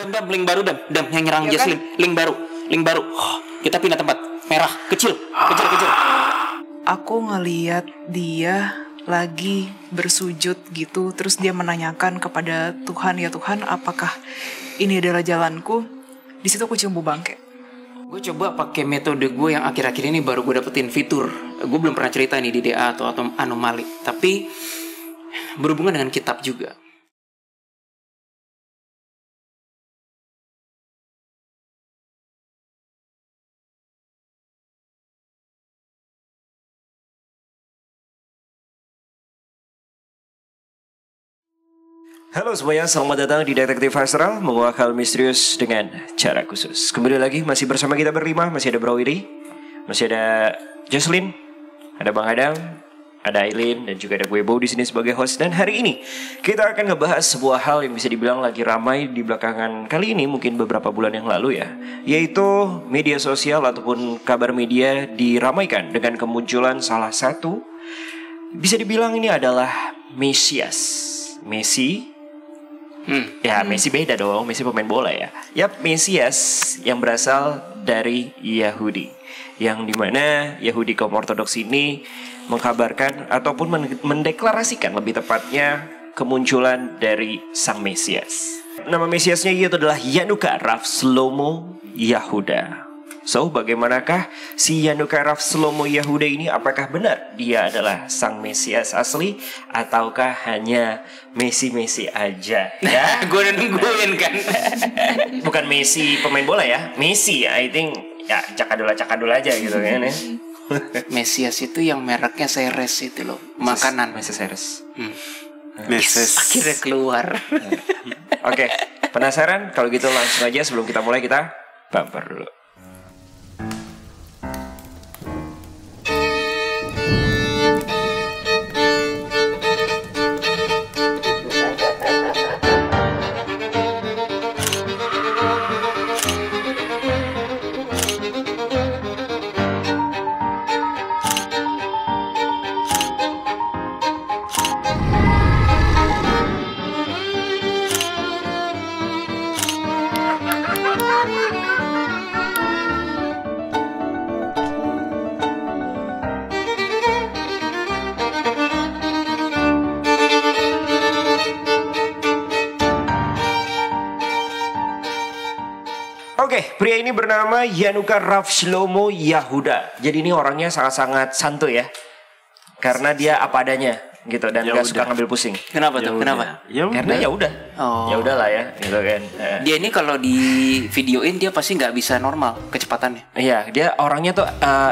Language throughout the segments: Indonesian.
Dam, link baru dam yang nyerang Ya Jesslyn, kan? link baru. Kita pindah tempat. Merah, kecil. Aku ngeliat dia lagi bersujud gitu, terus dia menanyakan kepada Tuhan, ya Tuhan, apakah ini adalah jalanku? Di situ aku cium bau bangke. Gue coba pakai metode gue yang akhir-akhir ini baru gue dapetin fitur. Gue belum pernah cerita nih di DA atau anomali, tapi berhubungan dengan kitab juga. Halo semuanya, selamat datang di Detektif Astral, menguak hal misterius dengan cara khusus. Kembali lagi masih bersama kita berlima, masih ada Bro Wiri, masih ada Jesslyn, ada Bang Adam, ada Aileen, dan juga ada gue Bo di sini sebagai host. Dan hari ini kita akan ngebahas sebuah hal yang bisa dibilang lagi ramai di belakangan kali ini, mungkin beberapa bulan yang lalu ya, yaitu media sosial ataupun kabar media diramaikan dengan kemunculan salah satu, bisa dibilang ini adalah Mesias. Messi beda dong, Messi pemain bola ya. Yap, Mesias yang berasal dari Yahudi, yang dimana Yahudi kaum Ortodoks ini mengkabarkan ataupun mendeklarasikan lebih tepatnya kemunculan dari sang Mesias. Nama Mesiasnya itu adalah Yanuka Rav Shlomo Yehuda. So, bagaimanakah si Yanuka Rav Shlomo Yehuda ini? Apakah benar dia adalah sang Mesias asli ataukah hanya Messi aja ya? Gue udah nungguin kan. Bukan Messi pemain bola ya, Messi I think ya cakadul aja gitu kan ya. Mesias itu yang mereknya Ceres itu loh, makanan. Mesias Ceres. Yes, akhirnya keluar. Oke, penasaran? Kalau gitu langsung aja sebelum kita mulai kita bumper dulu. Oke, pria ini bernama Yanuka Rav Shlomo Yehuda. Jadi ini orangnya sangat-sangat santuy ya, karena dia apa adanya gitu dan gak suka ngambil pusing. Kenapa tuh? Kenapa? Karena ya udah, ya udahlah ya, gitu kan. Dia ini kalau di videoin dia pasti nggak bisa normal kecepatannya. Iya, dia orangnya tuh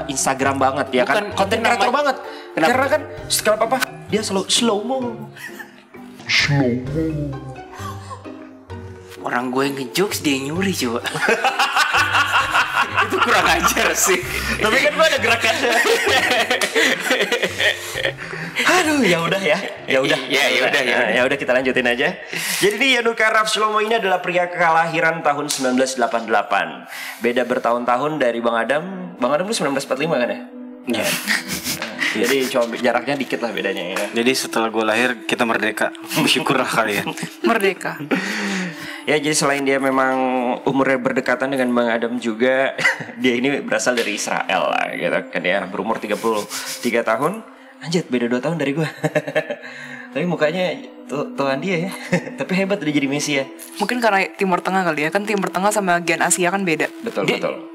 Instagram banget ya. Bukan, kan, konten kreator banget. Kenapa? Karena kan setelah apa dia selalu slow mo. Orang gue ngejokes dia nyuri coba. Itu kurang ajar sih. Tapi kan gue ada gerakannya. Aduh, ya udah. Ya udah kita lanjutin aja. Jadi ini Yanuka Rav Shlomo ini adalah pria kelahiran tahun 1988. Beda bertahun-tahun dari Bang Adam. Bang Adam itu 1945 kan ya? Iya. Jadi cuma jaraknya dikit lah bedanya ya. Jadi setelah gue lahir kita merdeka. Bersyukurlah kalian. Merdeka. Ya, jadi selain dia memang umurnya berdekatan dengan Bang Adam juga, dia ini berasal dari Israel lah gitu kan ya, berumur 33 tahun. Anjir, beda 2 tahun dari gue. Tapi mukanya tuan dia ya. Tapi hebat udah jadi Messi ya. Mungkin karena Timur Tengah kali ya, kan Timur Tengah sama Gen Asia kan beda. Betul.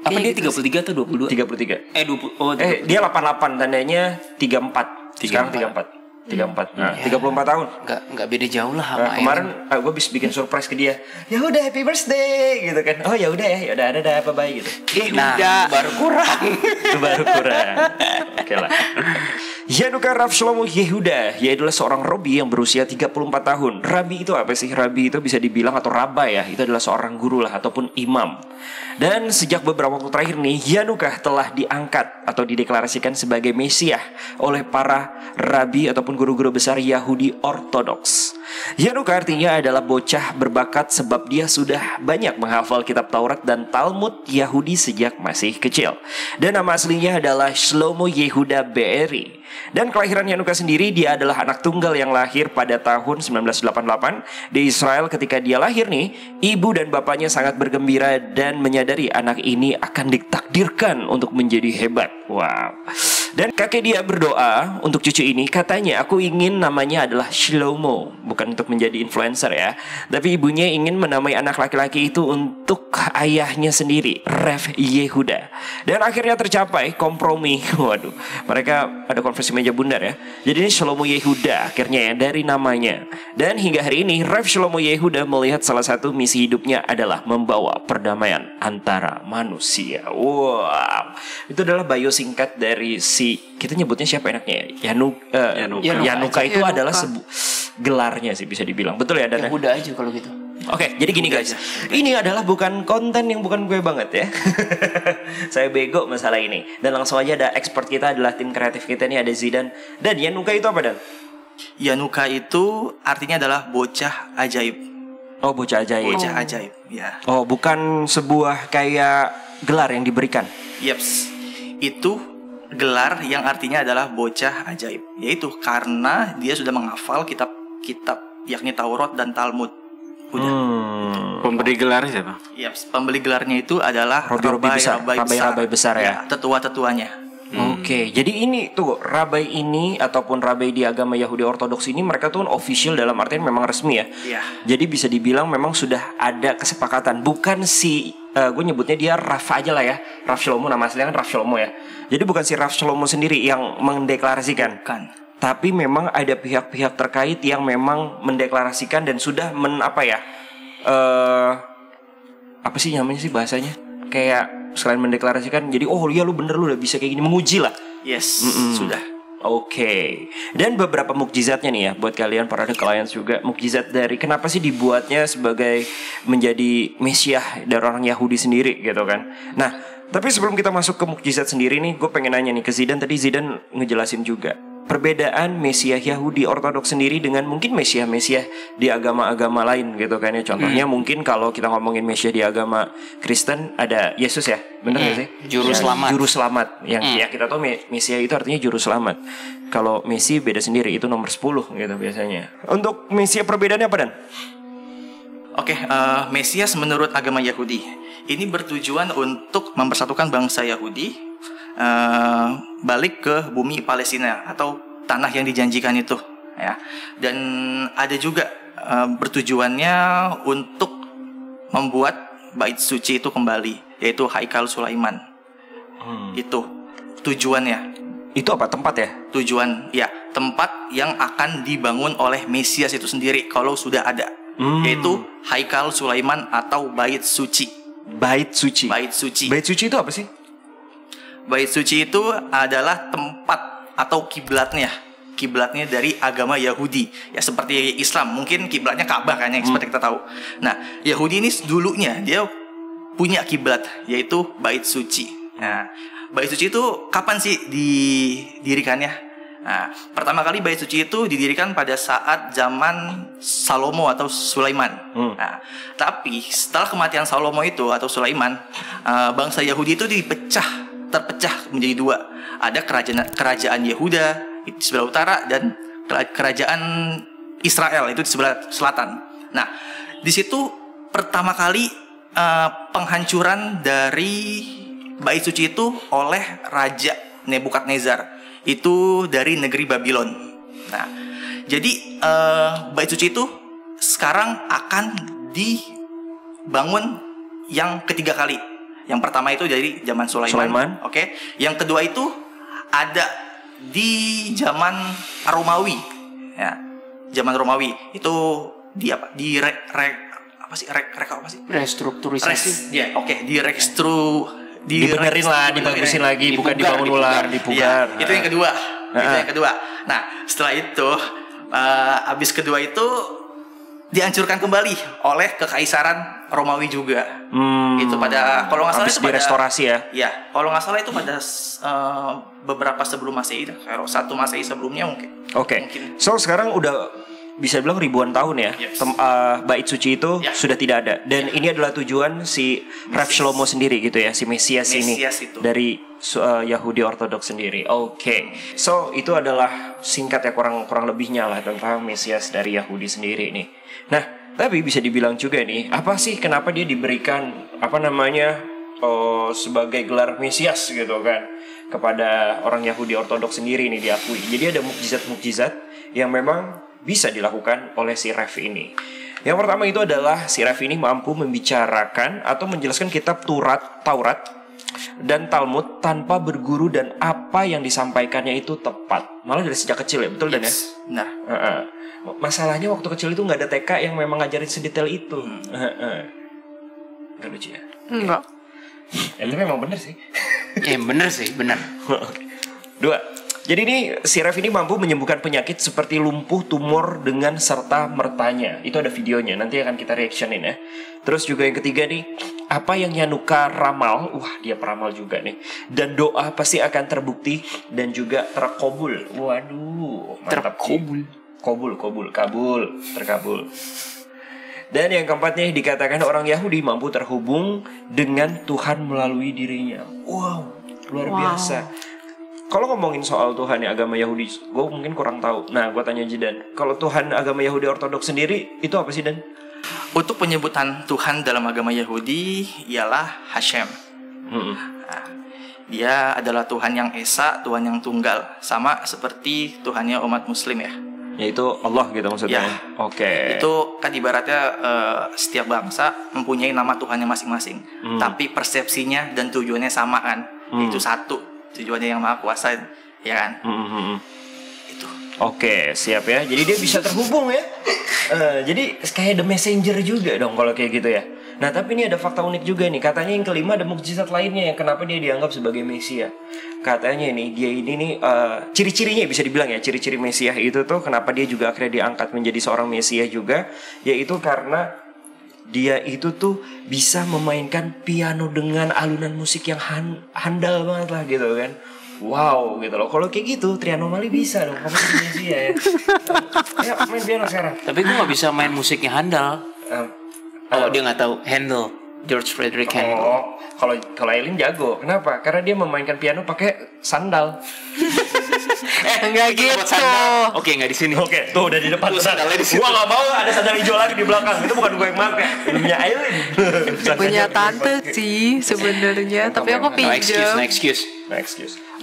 Apa dia 33 atau 22? 33. 20. Oh, 33. Dia 88, tandanya 34. Sekarang 34. 34. Nah, 34 tahun. Enggak beda jauh lah sama kemarin gue bisa bikin surprise ke dia. Ya udah, happy birthday gitu kan. Oh ya udah ada bye gitu. Nah, baru kurang. Oke lah. Yanuka Rav Shlomo Yehuda, ia adalah seorang Robi yang berusia 34 tahun. Rabi itu apa sih? Rabi itu bisa dibilang atau Rabba ya. Itu adalah seorang guru lah ataupun imam. Dan sejak beberapa waktu terakhir nih, Yanuka telah diangkat atau dideklarasikan sebagai Mesias oleh para Rabi ataupun guru-guru besar Yahudi Ortodoks. Yanuka artinya adalah bocah berbakat sebab dia sudah banyak menghafal kitab Taurat dan Talmud Yahudi sejak masih kecil. Dan nama aslinya adalah Shlomo Yehuda Be'eri. Dan kelahiran Yanuka sendiri, dia adalah anak tunggal yang lahir pada tahun 1988 di Israel. Ketika dia lahir nih, ibu dan bapaknya sangat bergembira dan menyadari anak ini akan ditakdirkan untuk menjadi hebat. Wow. Dan kakek dia berdoa untuk cucu ini, katanya, aku ingin namanya adalah Shlomo. Bukan untuk menjadi influencer ya, tapi ibunya ingin menamai anak laki-laki itu untuk ayahnya sendiri, Rev Yehuda. Dan akhirnya tercapai kompromi. Waduh, mereka ada konversi meja bundar ya. Jadi ini Shlomo Yehuda akhirnya ya, dari namanya. Dan hingga hari ini Rev Shlomo Yehuda melihat salah satu misi hidupnya adalah membawa perdamaian antara manusia. Wow. Itu adalah bio singkat dari kita nyebutnya siapa enaknya ya? Yanuka itu adalah gelarnya sih bisa dibilang. Betul ya, Dan? Yehuda aja kalau gitu. Oke, jadi gini guys. Ini adalah bukan konten yang bukan gue banget ya. Saya bego masalah ini. Dan langsung aja ada expert kita, adalah tim kreatif kita nih, ada Zidan. Dan Yanuka itu apa, Dan? Yanuka itu artinya adalah bocah ajaib. Oh, bocah ajaib. Bocah ajaib, ya. Oh, bukan sebuah kayak gelar yang diberikan. Yeps. Itu gelar yang artinya adalah bocah ajaib, yaitu karena dia sudah menghafal kitab-kitab yakni Taurat dan Talmud. Udah. Pemberi gelar siapa? Yeps, pembeli gelarnya itu adalah rabai besar ya. Tetua-tetuanya. Oke, jadi ini tuh rabai ini ataupun rabai di agama Yahudi Ortodoks ini, mereka tuh official dalam artian memang resmi ya. Iya. Jadi bisa dibilang memang sudah ada kesepakatan. Bukan gue nyebutnya dia Rav aja lah ya, Rav Shlomo, nama aslinya kan Rav Shlomo ya. Jadi bukan si Rav Shlomo sendiri yang mendeklarasikan. Bukan. Tapi memang ada pihak-pihak terkait yang memang mendeklarasikan dan sudah apa sih namanya sih bahasanya? Kayak selain mendeklarasikan, jadi oh iya lu bener, lu udah bisa kayak gini, menguji lah. Yes, sudah. Oke. Dan beberapa mukjizatnya nih ya buat kalian para clients juga. Mukjizat dari kenapa sih dibuatnya sebagai menjadi Mesiah dari orang Yahudi sendiri gitu kan. Nah, tapi sebelum kita masuk ke mukjizat sendiri nih, gue pengen nanya nih ke Zidan. Tadi Zidan ngejelasin juga perbedaan Mesiah Yahudi Ortodoks sendiri dengan mungkin Mesiah di agama-agama lain gitu kan ya. Contohnya mungkin kalau kita ngomongin Mesiah di agama Kristen ada Yesus ya, bener gak sih? Juru selamat. Juru selamat yang ya kita tahu Mesiah itu artinya juru selamat. Kalau Messi beda sendiri, itu nomor 10 gitu biasanya. Untuk Mesiah perbedaannya apa, Dan? Oke, Mesias menurut agama Yahudi ini bertujuan untuk mempersatukan bangsa Yahudi balik ke bumi Palestina atau tanah yang dijanjikan itu ya. Dan ada juga bertujuannya untuk membuat bait suci itu kembali, yaitu Haikal Sulaiman. Itu tujuannya. Itu apa, tempat ya? Tujuan ya, tempat yang akan dibangun oleh Mesias itu sendiri kalau sudah ada. Yaitu Haikal Sulaiman atau bait suci. Bait suci. Bait suci. Bait suci itu apa sih? Bait suci itu adalah tempat atau kiblatnya dari agama Yahudi. Ya seperti Islam, mungkin kiblatnya Ka'bah kan yang seperti kita tahu. Nah, Yahudi ini dulunya dia punya kiblat yaitu bait suci. Nah, bait suci itu kapan sih didirikannya? Nah, pertama kali bait suci itu didirikan pada saat zaman Salomo atau Sulaiman. Nah, tapi setelah kematian Salomo itu atau Sulaiman, bangsa Yahudi itu terpecah menjadi dua. Ada kerajaan Yehuda di sebelah utara dan kerajaan Israel itu di sebelah selatan. Nah, di situ pertama kali penghancuran dari bait suci itu oleh Raja Nebukadnezar, itu dari negeri Babylon. Nah, jadi bait suci itu sekarang akan dibangun yang ketiga kali. Yang pertama itu dari zaman Sulaiman. Oke. Yang kedua itu ada di zaman Romawi. Ya. Zaman Romawi itu di apa? Restrukturisasi. Dibenerin lah, dibagusin lagi, bukan dibangun ulang, dipugar. Ya, itu yang kedua. Itu yang kedua. Nah, setelah itu habis kedua itu dihancurkan kembali oleh kekaisaran Romawi juga. Itu pada kalau nggak salah itu pada restorasi ya. Ya, kalau nggak salah itu pada beberapa sebelum Masehi, kalau 1 Masehi sebelumnya mungkin. Oke. So sekarang udah bisa bilang ribuan tahun ya. Yes. Bait suci itu sudah tidak ada. Dan ini adalah tujuan si Rav Shlomo sendiri gitu ya, si Mesias ini itu. dari Yahudi Ortodoks sendiri. Oke. So itu adalah singkat ya kurang lebihnya lah tentang Mesias dari Yahudi sendiri nih. Nah, tapi bisa dibilang juga nih, apa sih kenapa dia diberikan sebagai gelar Mesias gitu kan kepada orang Yahudi Ortodoks sendiri ini diakui. Jadi ada mukjizat-mukjizat yang memang bisa dilakukan oleh si Rav ini. Yang pertama itu adalah si Rav ini mampu membicarakan atau menjelaskan kitab Taurat dan Talmud tanpa berguru dan apa yang disampaikannya itu tepat. Malah dari sejak kecil ya, betul Dan ya? Benar. Masalahnya waktu kecil itu nggak ada TK yang memang ngajarin sedetail itu. Gak lucu ya? Enggak. Itu memang bener sih. Bener sih, bener. 2. Jadi ini si Rav ini mampu menyembuhkan penyakit seperti lumpuh, tumor dengan serta mertanya. Itu ada videonya, nanti akan kita reactionin ya. Terus juga yang ketiga nih, apa yang Yanuka ramal, dia peramal juga nih. Dan doa pasti akan terbukti dan juga terkabul. Waduh, mantap. Terkabul. Dan yang keempatnya dikatakan orang Yahudi mampu terhubung dengan Tuhan melalui dirinya. Wow, luar biasa. Kalau ngomongin soal Tuhan ya agama Yahudi, gue mungkin kurang tahu. Nah, gue tanya aja Dan, kalau Tuhan agama Yahudi Ortodoks sendiri itu apa sih Dan? Untuk penyebutan Tuhan dalam agama Yahudi ialah Hashem. Nah, dia adalah Tuhan yang esa, Tuhan yang tunggal, sama seperti Tuhannya umat Muslim ya. Yaitu Allah gitu maksudnya. Ya. Oke. Itu kan ibaratnya setiap bangsa mempunyai nama Tuhannya masing-masing, tapi persepsinya dan tujuannya sama kan. Itu satu, tujuannya yang maha kuasa, ya kan. Itu. Oke, siap ya. Jadi dia bisa terhubung ya. Jadi kayak the messenger juga dong kalau kayak gitu ya. Nah, tapi ini ada fakta unik juga nih. Katanya yang kelima ada mukjizat lainnya yang kenapa dia dianggap sebagai Mesias. Katanya nih, dia ini nih ciri-cirinya bisa dibilang ya, ciri-ciri Mesias itu tuh kenapa dia juga akhirnya diangkat menjadi seorang Mesias juga, yaitu karena dia itu tuh bisa memainkan piano dengan alunan musik yang handal banget lah gitu kan. Wow gitu loh. Kalau kayak gitu Trianomali bisa dong. Kamu jadi Mesias ya. Ya main piano sekarang. Tapi gue gak bisa main musiknya handal. Dia nggak tahu Handel, George Frederick Handel. Kalau Eileen jago. Kenapa? Karena dia memainkan piano pakai sandal. Enggak gitu. Oke, nggak di sini. Oke, tuh udah di depan. Sandalnya di situ. Gua nggak mau ada sandal hijau lagi di belakang. Itu bukan gua yang pakai. Punya Eileen. Punya tante sih sebenarnya, tapi aku No excuse.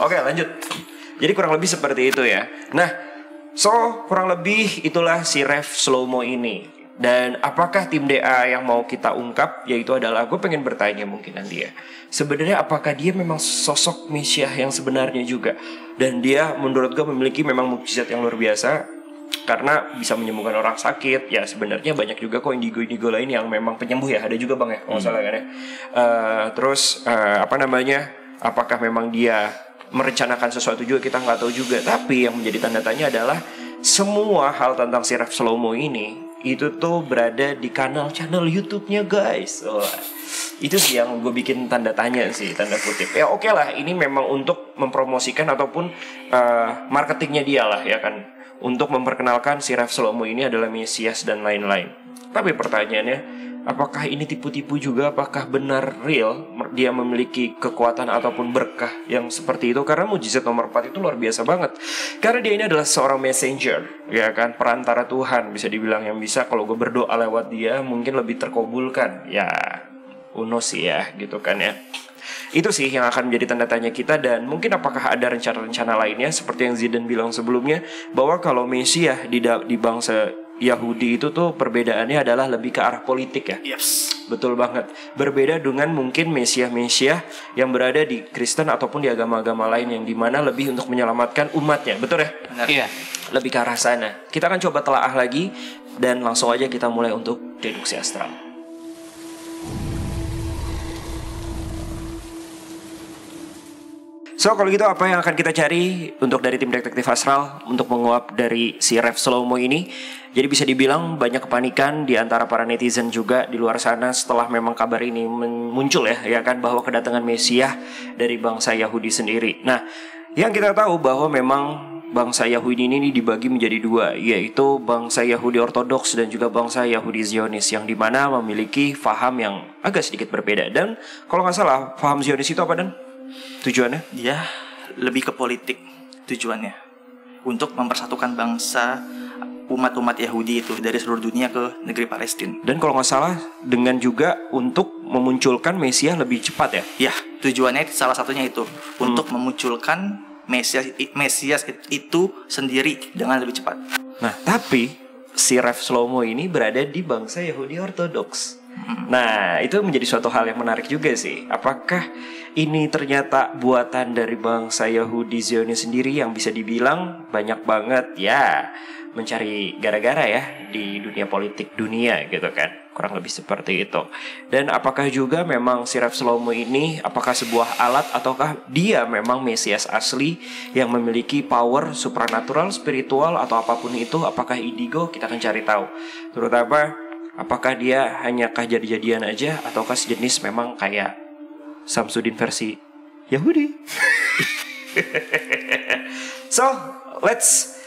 Oke, lanjut. Jadi kurang lebih seperti itu ya. Nah, kurang lebih itulah si Rav Shlomo ini. Dan apakah tim DA yang mau kita ungkap, yaitu adalah gue pengen bertanya mungkin nanti ya, sebenarnya apakah dia memang sosok Mesias yang sebenarnya juga, dan dia menurut gue memiliki memang mukjizat yang luar biasa karena bisa menyembuhkan orang sakit. Ya sebenarnya banyak juga kok indigo lain yang memang penyembuh ya, ada juga bang ya kalau nggak salah kan ya. Apakah memang dia merencanakan sesuatu juga, kita nggak tahu juga. Tapi yang menjadi tanda tanya adalah semua hal tentang si Rav Shlomo ini itu tuh berada di channel YouTube-nya guys. Itu sih yang gue bikin tanda tanya sih, tanda kutip. Ya oke lah, ini memang untuk mempromosikan ataupun marketingnya dia lah ya kan, untuk memperkenalkan si Rav Shlomo ini adalah Mesias dan lain-lain. Tapi pertanyaannya, apakah ini tipu-tipu juga? Apakah benar real dia memiliki kekuatan ataupun berkah yang seperti itu? Karena mujizat nomor 4 itu luar biasa banget. Karena dia ini adalah seorang messenger, ya kan, perantara Tuhan bisa dibilang, yang bisa kalau gue berdoa lewat dia mungkin lebih terkabulkan. Ya, sih ya, gitu kan ya. Itu sih yang akan menjadi tanda tanya kita. Dan mungkin apakah ada rencana-rencana lainnya seperti yang Zidan bilang sebelumnya, bahwa kalau Mesias di bangsa Yahudi itu tuh perbedaannya adalah lebih ke arah politik ya. Yes. Betul banget. Berbeda dengan mungkin Mesias yang berada di Kristen ataupun di agama-agama lain yang dimana lebih untuk menyelamatkan umatnya. Betul ya? Benar. Iya. Lebih ke arah sana. Kita akan coba telaah lagi dan langsung aja kita mulai untuk deduksi astral. So kalau gitu apa yang akan kita cari untuk dari tim detektif astral untuk menguap dari si Rav Shlomo ini? Jadi bisa dibilang banyak kepanikan di antara para netizen juga di luar sana setelah memang kabar ini muncul ya kan, bahwa kedatangan Mesias dari bangsa Yahudi sendiri. Nah, yang kita tahu bahwa memang bangsa Yahudi ini dibagi menjadi dua, yaitu bangsa Yahudi Ortodoks dan juga bangsa Yahudi Zionis, yang dimana memiliki faham yang agak sedikit berbeda. Dan kalau nggak salah, faham Zionis itu apa, Dan? Tujuannya? Dia lebih ke politik tujuannya, untuk mempersatukan bangsa umat-umat Yahudi itu dari seluruh dunia ke negeri Palestina. Dan kalau nggak salah, dengan juga untuk memunculkan Mesias lebih cepat ya? Ya, tujuannya salah satunya itu untuk memunculkan Mesias itu sendiri dengan lebih cepat. Nah, tapi si Rev Shlomo ini berada di bangsa Yahudi Ortodoks. Nah, itu menjadi suatu hal yang menarik juga sih. Apakah ini ternyata buatan dari bangsa Yahudi Zionis sendiri yang bisa dibilang banyak banget ya mencari gara-gara ya di dunia politik dunia gitu kan. Kurang lebih seperti itu. Dan apakah juga memang si Rev Shlomo ini apakah sebuah alat ataukah dia memang Mesias asli yang memiliki power supranatural, spiritual atau apapun itu? Apakah indigo? Kita akan cari tahu. Terutama apakah dia hanya jadi-jadian aja ataukah sejenis memang kayak Samsudin versi Yahudi? So, let's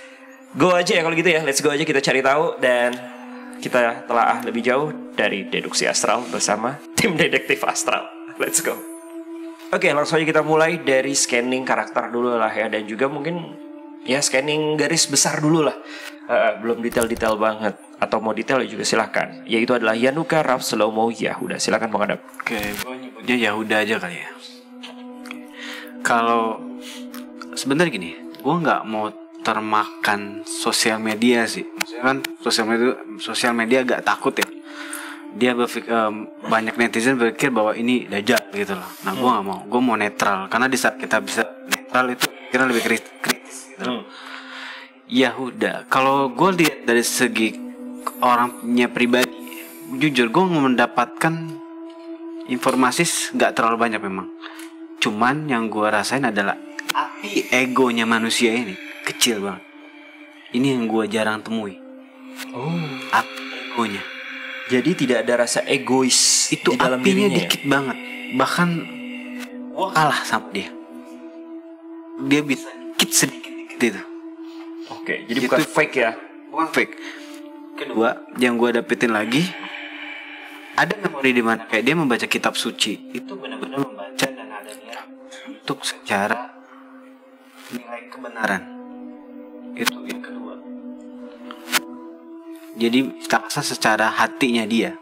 go aja ya kalau gitu ya. Let's go aja kita cari tahu dan kita telah lebih jauh dari deduksi astral bersama tim detektif astral. Let's go. Oke, langsung aja kita mulai dari scanning karakter dulu lah ya. Dan juga mungkin ya scanning garis besar dulu lah. Belum detail-detail banget. Atau mau detail juga silahkan. Yaitu adalah Yanuka Rav Shlomo Yahuda. Silahkan menghadap. Oke, gue nyebutnya Yahuda aja kali ya. Kalau sebenarnya gini, gue nggak mau termakan sosial media sih. Maksudnya kan sosial media agak takut ya. Dia banyak netizen berpikir bahwa ini dajjal gitu loh. Nah, gue nggak mau. Gue mau netral karena di saat kita bisa netral itu kira lebih kritis gitu. Yahuda, kalau gue lihat dari segi orangnya pribadi, jujur gue mendapatkan informasi nggak terlalu banyak memang. Cuman yang gue rasain adalah api egonya manusia ini kecil banget. Ini yang gue jarang temui. Api egonya. Jadi tidak ada rasa egois itu di dalam apinya dirinya dikit banget. Bahkan gue kalah sama dia. Dia bisa dikit sedikit itu. Oke, jadi bukan fake ya. Bukan fake. Kedua, yang gue dapetin lagi, ada memori di mana kayak dia membaca kitab suci. Itu benar-benar membaca dan ada niat untuk secara nilai kebenaran. Itu yang kedua. Jadi kita rasa secara hatinya dia.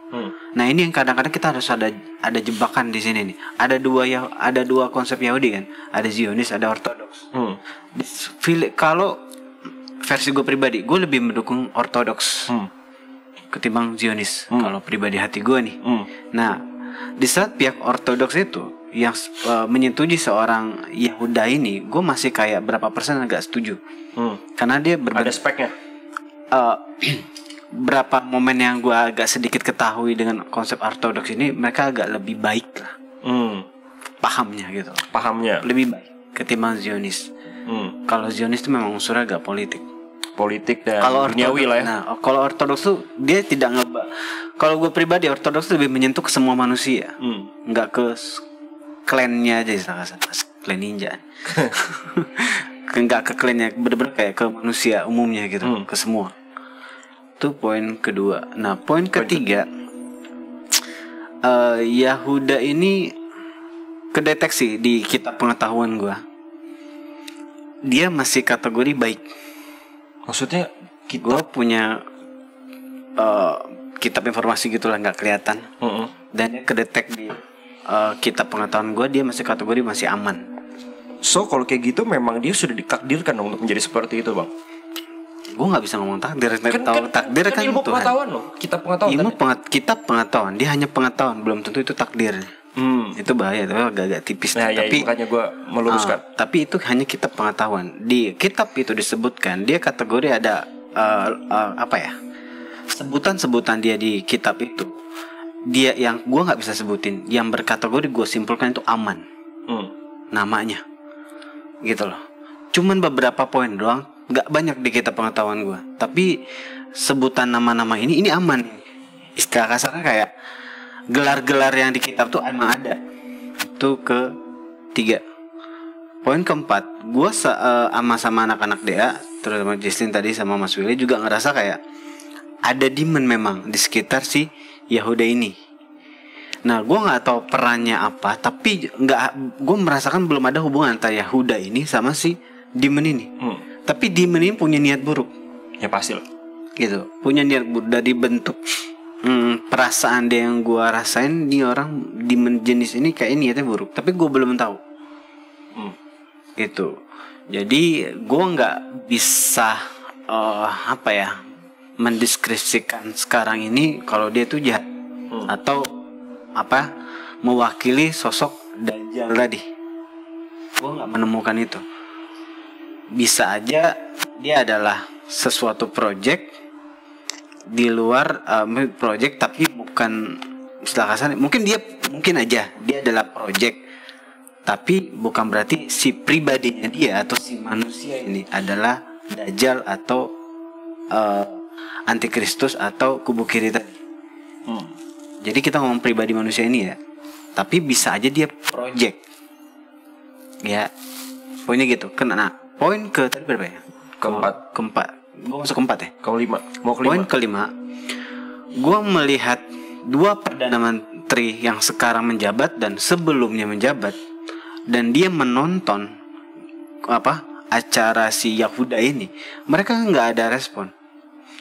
Nah, ini yang kadang-kadang kita harus ada jebakan di sini nih. Ada dua konsep Yahudi kan. Ada Zionis, ada Ortodoks. Kalau versi gue pribadi, gue lebih mendukung Ortodoks ketimbang Zionis. Kalau pribadi hati gue nih. Nah, di saat pihak Ortodoks itu yang menyetujui seorang Yahuda ini, gue masih kayak berapa persen agak setuju. Karena dia ada speknya. Berapa momen yang gue agak sedikit ketahui dengan konsep Ortodoks ini, mereka agak lebih baik lah. Pahamnya gitu. Pahamnya lebih baik ketimbang Zionis. Kalau Zionis itu memang unsurnya agak politik dan duniawi lah ya. Nah, kalau Ortodoks tuh dia tidak kalau gue pribadi Ortodoks lebih menyentuh ke semua manusia, nggak ke klannya aja istilah kasar, klan ninja. Nggak ke klannya, bener-bener kayak ke manusia umumnya gitu, ke semua. Itu poin kedua. Nah, poin ketiga, Yahuda ini kedeteksi di kitab pengetahuan gue. Dia masih kategori baik. Maksudnya gue punya kitab informasi gitulah, nggak kelihatan. Dan dia kedetek di kitab pengetahuan gue, dia masih kategori masih aman. So kalau kayak gitu memang dia sudah ditakdirkan untuk menjadi seperti itu, Bang. Gue nggak bisa ngomong takdir. Takdir kan ilmu Tuhan. Pengetahuan loh. Kitab pengetahuan. Kitab pengetahuan. Dia hanya pengetahuan, belum tentu itu takdir. Itu bahaya, itu agak tipis. Nah, tapi makanya gue meluruskan. Tapi itu hanya kitab pengetahuan. Di kitab itu disebutkan dia kategori ada apa ya? Sebutan-sebutan dia di kitab itu. Dia yang gue nggak bisa sebutin. Yang berkategori gue simpulkan itu aman. Namanya, gitu loh. Cuman beberapa poin doang. Gak banyak di kitab pengetahuan gue. Tapi sebutan nama-nama ini aman. Istilah kasarnya kayak gelar-gelar yang di kitab tuh emang ada. Itu ketiga. poin keempat, gue sama anak-anak DA, terutama Jesslyn tadi sama Mas Willy juga ngerasa kayak ada demon memang di sekitar si Yahuda ini. Nah, gue nggak tahu perannya apa, tapi gue merasakan belum ada hubungan antara Yahuda ini sama si demon ini. Tapi demon ini punya niat buruk. Ya pasti lah. Gitu, punya niat buruk dari bentuk perasaan dia yang gue rasain, nih orang demon jenis ini kayak niatnya buruk, tapi gue belum tahu. Gitu. Jadi gue nggak bisa mendeskripsikan sekarang ini kalau dia tuh jahat atau mewakili sosok Dajjal tadi. Gue nggak menemukan itu. Bisa aja dia adalah sesuatu project di luar project, tapi bukan istilah kasar. Mungkin aja dia adalah project, tapi bukan berarti si pribadinya dia atau si manusia ini adalah Dajjal atau antikristus atau kubu kiri tadi. Jadi kita ngomong pribadi manusia ini ya, tapi bisa aja dia project. Ya, poinnya gitu. Nah, poin ke tadi berapa ya? Keempat. Gue masuk keempat ya? Kelima. Mau kelima. Poin kelima, gue melihat dua perdana menteri yang sekarang menjabat dan sebelumnya menjabat, dan dia menonton acara si Yahuda ini, mereka nggak ada respon.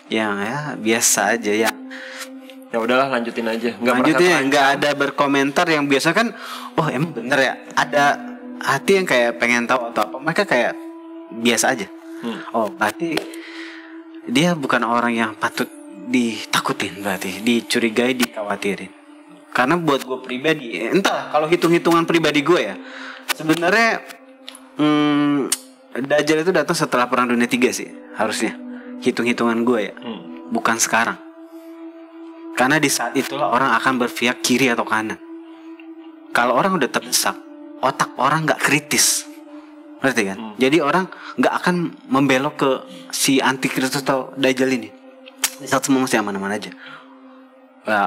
Ya biasa aja ya. Ya udahlah, lanjutin aja. Nggak ada berkomentar yang biasa kan. Oh emang bener ya. Ada hati yang kayak pengen tahu atau apa. Mereka kayak biasa aja. Oh berarti dia bukan orang yang patut ditakutin, berarti dicurigai, dikhawatirin. Karena buat gue pribadi, entah kalau hitung-hitungan pribadi gue ya, sebenarnya Dajjal itu datang setelah Perang Dunia 3 sih harusnya. Hitung-hitungan gue ya, bukan sekarang. Karena di saat itulah orang akan berpihak kiri atau kanan. Kalau orang udah terdesak, otak orang gak kritis, ngerti kan? Jadi orang gak akan membelok ke si antikristus atau Dajjal ini. Di saat semua masih aman-aman aja,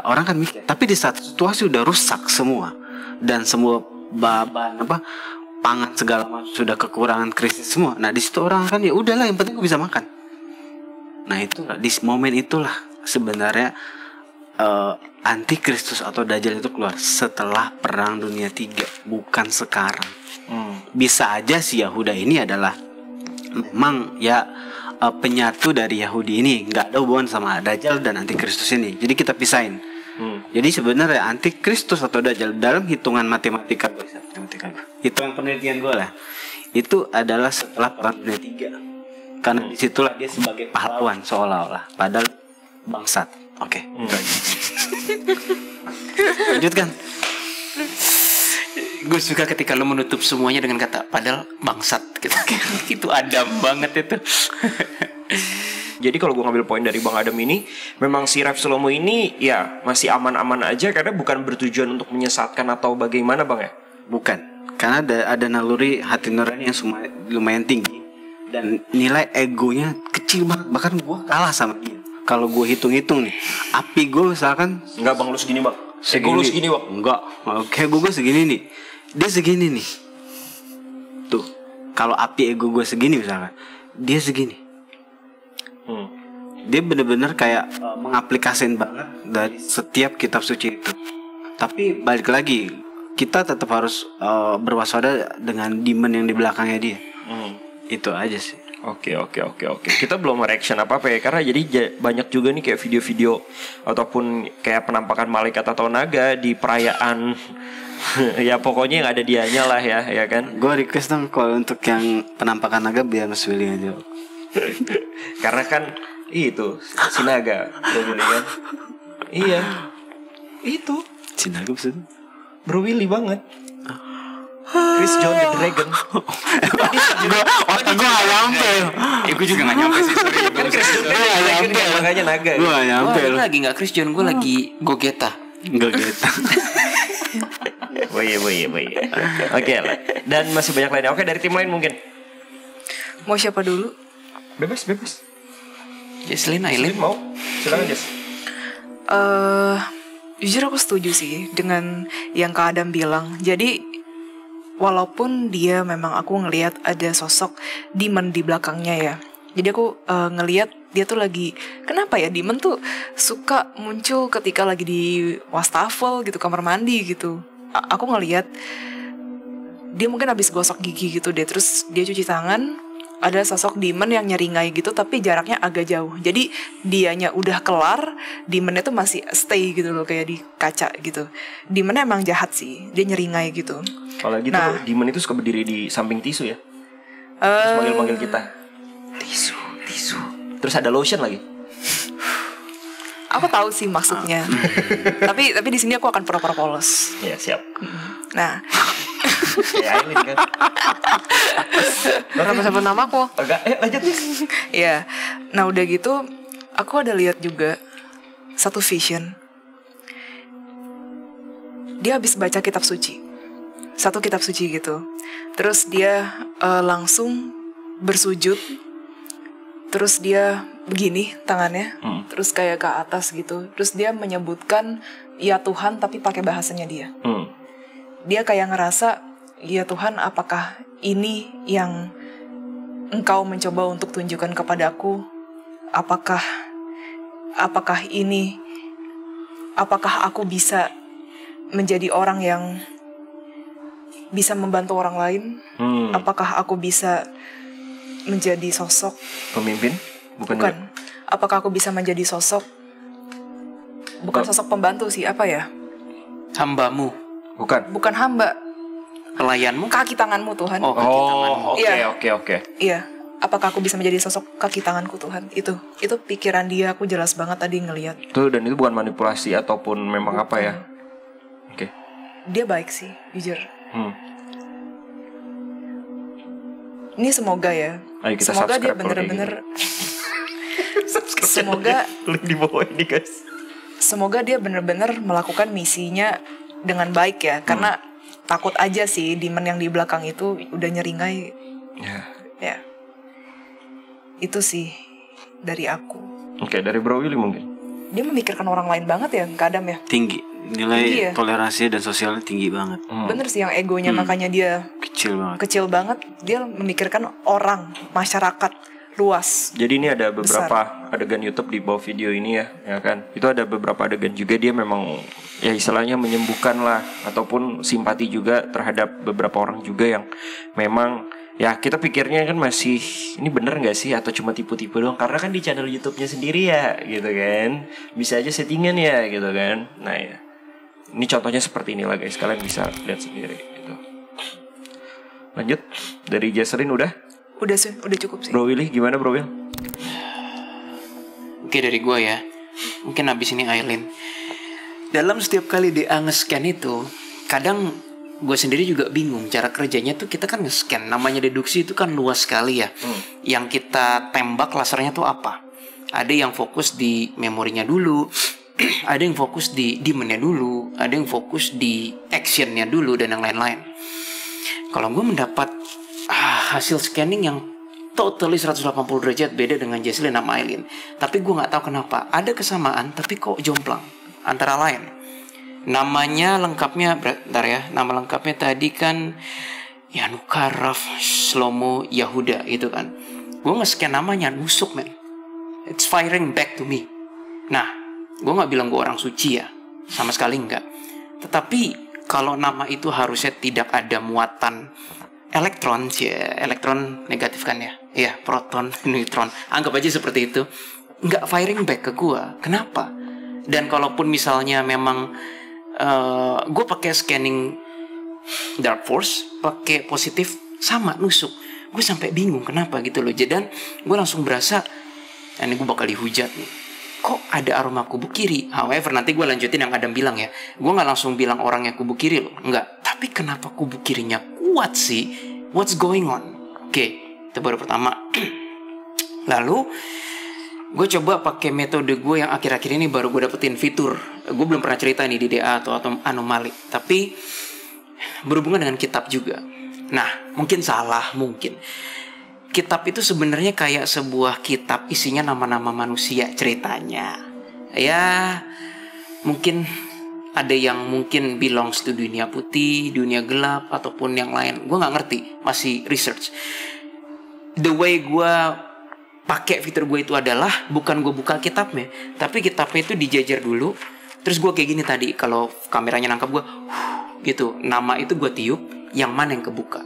orang kan mikir. Tapi di saat situasi udah rusak semua dan semua bahan pangan segala macam sudah kekurangan, krisis semua. Nah di situ orang kan ya udahlah, yang penting gue bisa makan. Nah itu di momen itulah sebenarnya antikristus atau Dajjal itu keluar setelah Perang Dunia 3, bukan sekarang. Bisa aja si Yahuda ini adalah memang ya penyatu dari Yahudi ini, nggak ada hubungan sama Dajjal dan antikristus ini. Jadi kita pisahin. Jadi sebenarnya antikristus atau Dajjal dalam hitungan matematika gue, hitungan penelitian gue lah, itu adalah setelah Perang Dunia 3. Karena disitulah dia sebagai pahlawan seolah-olah, padahal bangsat. Oke. Lanjutkan. Gue suka ketika lo menutup semuanya dengan kata padahal bangsat gitu. Itu Adam banget itu. Jadi kalau gue ngambil poin dari Bang Adam ini, memang si Rev Shlomo ini ya masih aman-aman aja, karena bukan bertujuan untuk menyesatkan atau bagaimana Bang ya? Bukan. Karena ada naluri hati nurani yang lumayan tinggi dan nilai egonya kecil banget. Bahkan gue kalah sama dia. Kalau gue hitung-hitung nih, api gue misalkan, enggak Bang, lu segini Bang. Ego lu segini Bang. Enggak. Oke, gue segini nih. Dia segini nih. Tuh. Kalau api ego gue segini misalkan, dia segini. Dia bener-bener kayak mengaplikasikan banget dari setiap kitab suci itu. Tapi balik lagi, kita tetap harus berwaspada dengan demon yang di belakangnya dia. Itu aja sih. Oke. Kita belum reaction apa-apa ya, karena jadi banyak juga nih kayak video-video ataupun kayak penampakan malaikat atau naga di perayaan. Ya pokoknya yang ada dianya lah ya kan. Gue request dong kalau untuk yang penampakan naga biar Mas Willy aja. Karena kan itu si naga, Bro Willy kan. Iya. Itu si naga maksudnya Bro Willy banget. Chris John the Dragon. Otak gue gak nyampe. Gue juga gak nyampe sih. Sorry. Chris John the Dragon kan makanya naga. Gue gak nyampe. Gue lagi gak Chris John, gue lagi Gogeta. Gogeta. Iya. Oke lah. Dan masih banyak lainnya. Oke, dari tim lain mungkin. Mau siapa dulu? Bebas. Jesslyn, Aileen mau? Silakan Jess. Jujur aku setuju sih dengan yang Kak Adam bilang. Jadi walaupun dia memang aku ngelihat ada sosok demon di belakangnya ya. Jadi aku ngelihat dia tuh lagi, kenapa ya demon tuh suka muncul ketika lagi di wastafel gitu, kamar mandi gitu. Aku ngelihat dia mungkin habis gosok gigi gitu deh, terus dia cuci tangan, ada sosok demon yang nyeringai gitu tapi jaraknya agak jauh. Jadi dianya udah kelar, demonnya tuh masih stay gitu loh, kayak di kaca gitu. Demonnya emang jahat sih, dia nyeringai gitu. Kalau gitu Nah. demon itu suka berdiri di samping tisu ya. Terus manggil-manggil kita. Tisu. Terus ada lotion lagi. Aku tahu sih maksudnya. tapi di sini aku akan pura-pura polos. Ya siap. Nah, Ya ini kan. Kenapa sebut namaku? Agak lanjut nih. ya. Nah, udah gitu aku ada lihat juga satu vision. Dia habis baca kitab suci. Satu kitab suci gitu. Terus dia langsung bersujud. Terus dia begini tangannya. Terus kayak ke atas gitu. Terus dia menyebutkan ya Tuhan tapi pakai bahasanya dia. Dia kayak ngerasa, ya Tuhan, apakah ini yang Engkau mencoba untuk tunjukkan kepadaku? Apakah ini, apakah aku bisa menjadi orang yang bisa membantu orang lain? Apakah aku bisa menjadi sosok Pemimpin? Bukan. Apakah aku bisa menjadi sosok, bukan sosok pembantu sih, apa ya? Hambamu, Bukan hamba, pelayanmu. kaki tanganmu Tuhan. Oh, kaki tanganmu. Oke. Iya. Apakah aku bisa menjadi sosok kaki tanganku Tuhan? Itu pikiran dia, aku jelas banget tadi ngelihat. Dan itu bukan manipulasi ataupun memang apa ya? Oke. Dia baik sih, jujur. Ini semoga ya. Ayo kita semoga dia subscribe kalau kayak bener-bener. Semoga link di bawah ini guys. semoga dia bener-bener melakukan misinya dengan baik ya. Karena takut aja sih demon yang di belakang itu udah nyeringai. Ya. Itu sih dari aku. Oke, dari Bro Willy mungkin. Dia memikirkan orang lain banget ya, Kak Adam ya. Tinggi. Nilai Tinggi ya? toleransi dan sosialnya tinggi banget. Bener sih yang egonya makanya dia Kecil banget. kecil banget. Dia memikirkan orang, masyarakat luas. Jadi ini ada beberapa adegan YouTube di bawah video ini ya kan. Itu ada beberapa adegan juga dia memang ya istilahnya menyembuhkan lah ataupun simpati juga terhadap beberapa orang juga yang memang ya kita pikirnya kan masih ini bener nggak sih atau cuma tipu-tipu doang, karena kan di channel YouTube-nya sendiri ya gitu kan, bisa aja settingan ya gitu kan. Nah ya ini contohnya seperti inilah guys, kalian bisa lihat sendiri gitu. Lanjut dari Jesselyn udah Udah cukup sih. Bro Willy gimana Bro Will? Oke, dari gue ya. Mungkin abis ini Aileen. Dalam setiap kali dia nge-scan itu, kadang gue sendiri juga bingung cara kerjanya tuh. Kita kan nge-scan, namanya deduksi itu kan luas sekali ya. Yang kita tembak lasernya tuh apa? Ada yang fokus di memorinya dulu, ada yang fokus di demonnya dulu, ada yang fokus di actionnya dulu, dan yang lain-lain. Kalau gue mendapat hasil scanning yang totally 180 derajat beda dengan Jesselyn sama Aileen. Tapi gue gak tahu kenapa ada kesamaan tapi kok jomplang. Antara lain namanya lengkapnya, bentar ya, nama lengkapnya tadi kan Yanukaraf Shlomo Yahuda itu kan. Gue nge-scan namanya, nusuk men. It's firing back to me. Nah, gue gak bilang gue orang suci ya, sama sekali enggak. Tetapi kalau nama itu harusnya tidak ada muatan elektron, elektron negatif kan ya? Iya, proton, neutron. Anggap aja seperti itu. Nggak firing back ke gue. Kenapa? Dan kalaupun misalnya memang gue pakai scanning dark force, pakai positif, sama nusuk. Gue sampai bingung kenapa gitu loh. Dan gue langsung berasa, ini gue bakal dihujat nih. Kok ada aroma kubu kiri? However, nanti gue lanjutin yang Adam bilang ya. Gue nggak langsung bilang orangnya kubu kiri loh. Enggak. Tapi kenapa kubu kirinya kuat sih? What's going on? Oke, itu baru pertama. Lalu gue coba pakai metode gue yang akhir-akhir ini baru gue dapetin fitur. Gue belum pernah cerita nih di DA atau anomali. Tapi berhubungan dengan kitab juga. Nah, mungkin salah, mungkin. Kitab itu sebenarnya kayak sebuah kitab isinya nama-nama manusia ceritanya. Ya, mungkin ada yang mungkin belongs to dunia putih, dunia gelap, ataupun yang lain. Gue nggak ngerti, masih research. The way gue pakai fitur gue itu adalah bukan gue buka kitabnya, tapi kitabnya itu dijajar dulu. Terus gue kayak gini tadi, kalau kameranya nangkap gue, gitu. Nama itu gue tiup, yang mana yang kebuka?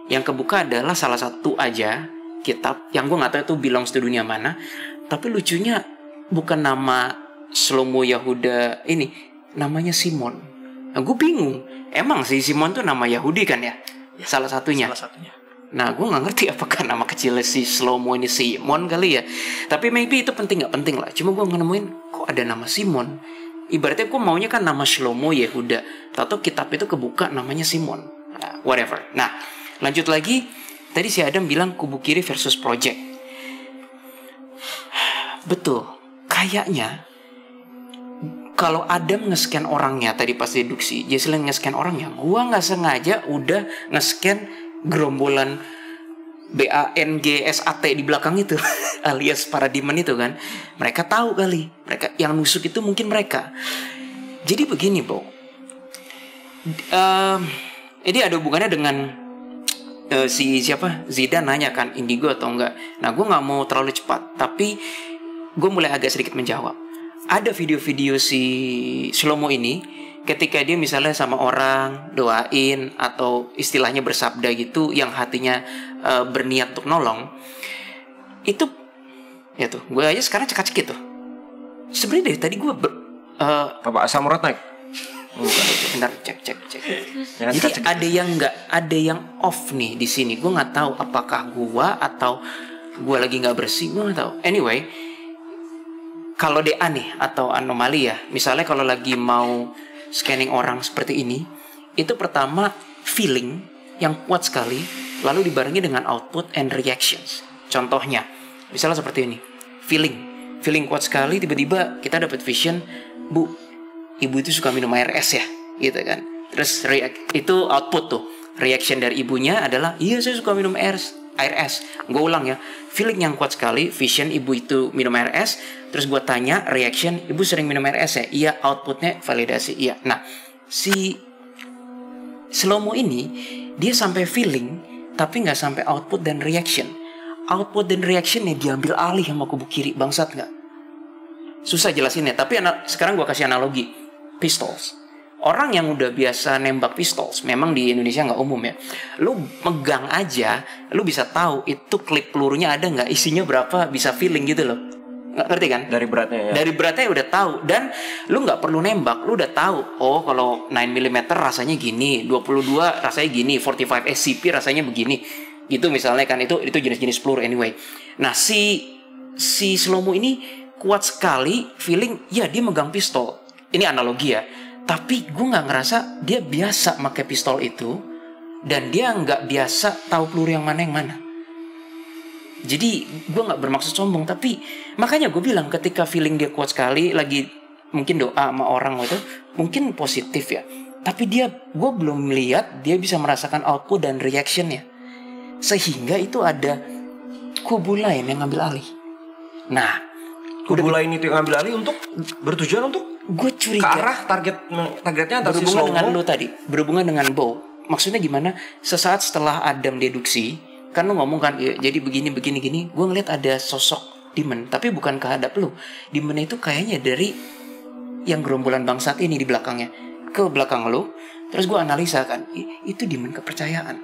Yang kebuka adalah salah satu aja kitab yang gue nggak tahu itu belongs to dunia mana. Tapi lucunya bukan nama Shlomo Yehuda ini, namanya Simon. Nah, gue bingung. Emang sih Simon tuh nama Yahudi kan ya? Salah satunya. Nah, gue nggak ngerti apakah nama kecil si Shlomo ini Simon kali ya. Tapi maybe itu penting nggak penting lah. Cuma gue nemuin kok ada nama Simon. Ibaratnya gue maunya kan nama Shlomo Yehuda. Tahu kitab itu kebuka namanya Simon. Nah, whatever. Nah, lanjut lagi. Tadi si Adam bilang kubu kiri versus project. Betul. Kayaknya kalau Adam nge-scan orangnya tadi pas deduksi, Jesslyn nge-scan orangnya, gua nggak sengaja udah nge-scan gerombolan BANGSAT di belakang itu alias para demon itu kan. Mereka tahu kali, mereka yang nusuk itu mungkin mereka. Jadi begini, Bo. Ini ada hubungannya dengan si siapa? Zidane nanya kan indigo atau enggak. Nah, gue nggak mau terlalu cepat, tapi gue mulai agak sedikit menjawab. Ada video-video si Shlomo ini ketika dia misalnya sama orang doain atau istilahnya bersabda gitu yang hatinya berniat untuk nolong. Itu ya tuh, gue aja sekarang cekak-cekik tuh. Sebenarnya dari tadi gue Bapak asam urat naik. Bentar, cek. Jadi ada yang nggak, ada yang off nih di sini. Gue nggak tahu apakah gue atau gue lagi nggak bersih. Gue nggak tahu. Anyway, kalau DA nih atau anomali ya, misalnya kalau lagi mau scanning orang seperti ini, itu pertama feeling yang kuat sekali, lalu dibarengi dengan output and reactions. Contohnya, misalnya seperti ini, feeling kuat sekali, tiba-tiba kita dapat vision, Bu. Ibu itu suka minum air es ya, gitu kan. Terus itu output tuh. Reaction dari ibunya adalah, iya saya suka minum air es. Gue ulang ya, feeling yang kuat sekali, vision ibu itu minum air es. Terus gue tanya, reaction, ibu sering minum air es ya? Iya, outputnya validasi, iya. Nah, si Shlomo ini, dia sampai feeling, tapi gak sampai output dan reaction. Output dan reactionnya diambil alih sama kubu kiri, bangsat gak? Susah jelasinnya, tapi sekarang gue kasih analogi. Pistols. Orang yang udah biasa nembak pistols, memang di Indonesia nggak umum ya. Lu megang aja, lu bisa tahu itu klip pelurunya ada nggak, isinya berapa, bisa feeling gitu loh. Ngerti kan? Dari beratnya ya. Dari beratnya udah tahu, dan lu nggak perlu nembak, lu udah tahu. Oh, kalau 9mm rasanya gini, 22 rasanya gini, 45 SCP rasanya begini. Gitu misalnya kan, itu jenis-jenis peluru anyway. Nah, si Shlomo ini kuat sekali feeling, ya dia megang pistol. Ini analogi ya. Tapi gue gak ngerasa dia biasa pakai pistol itu. Dan dia gak biasa tahu peluru yang mana. Jadi gue gak bermaksud sombong. Tapi makanya gue bilang ketika feeling dia kuat sekali, lagi mungkin doa sama orang itu, mungkin positif ya. Tapi gue belum melihat dia bisa merasakan output dan reactionnya. Sehingga itu ada kubu lain yang ngambil alih. Nah, kubu lain itu yang ngambil alih untuk bertujuan untuk gue curiga ke arah targetnya antara si berhubungan Shlomo. dengan lo tadi, berhubungan dengan Bo. Maksudnya gimana? Sesaat setelah Adam deduksi, kan lo ngomong kan, ya, jadi begini. Gue ngeliat ada sosok demon, tapi bukan kehadap lo. Demon itu kayaknya dari yang gerombolan bangsat ini di belakangnya ke belakang lo. Terus gue analisa kan, itu demon kepercayaan.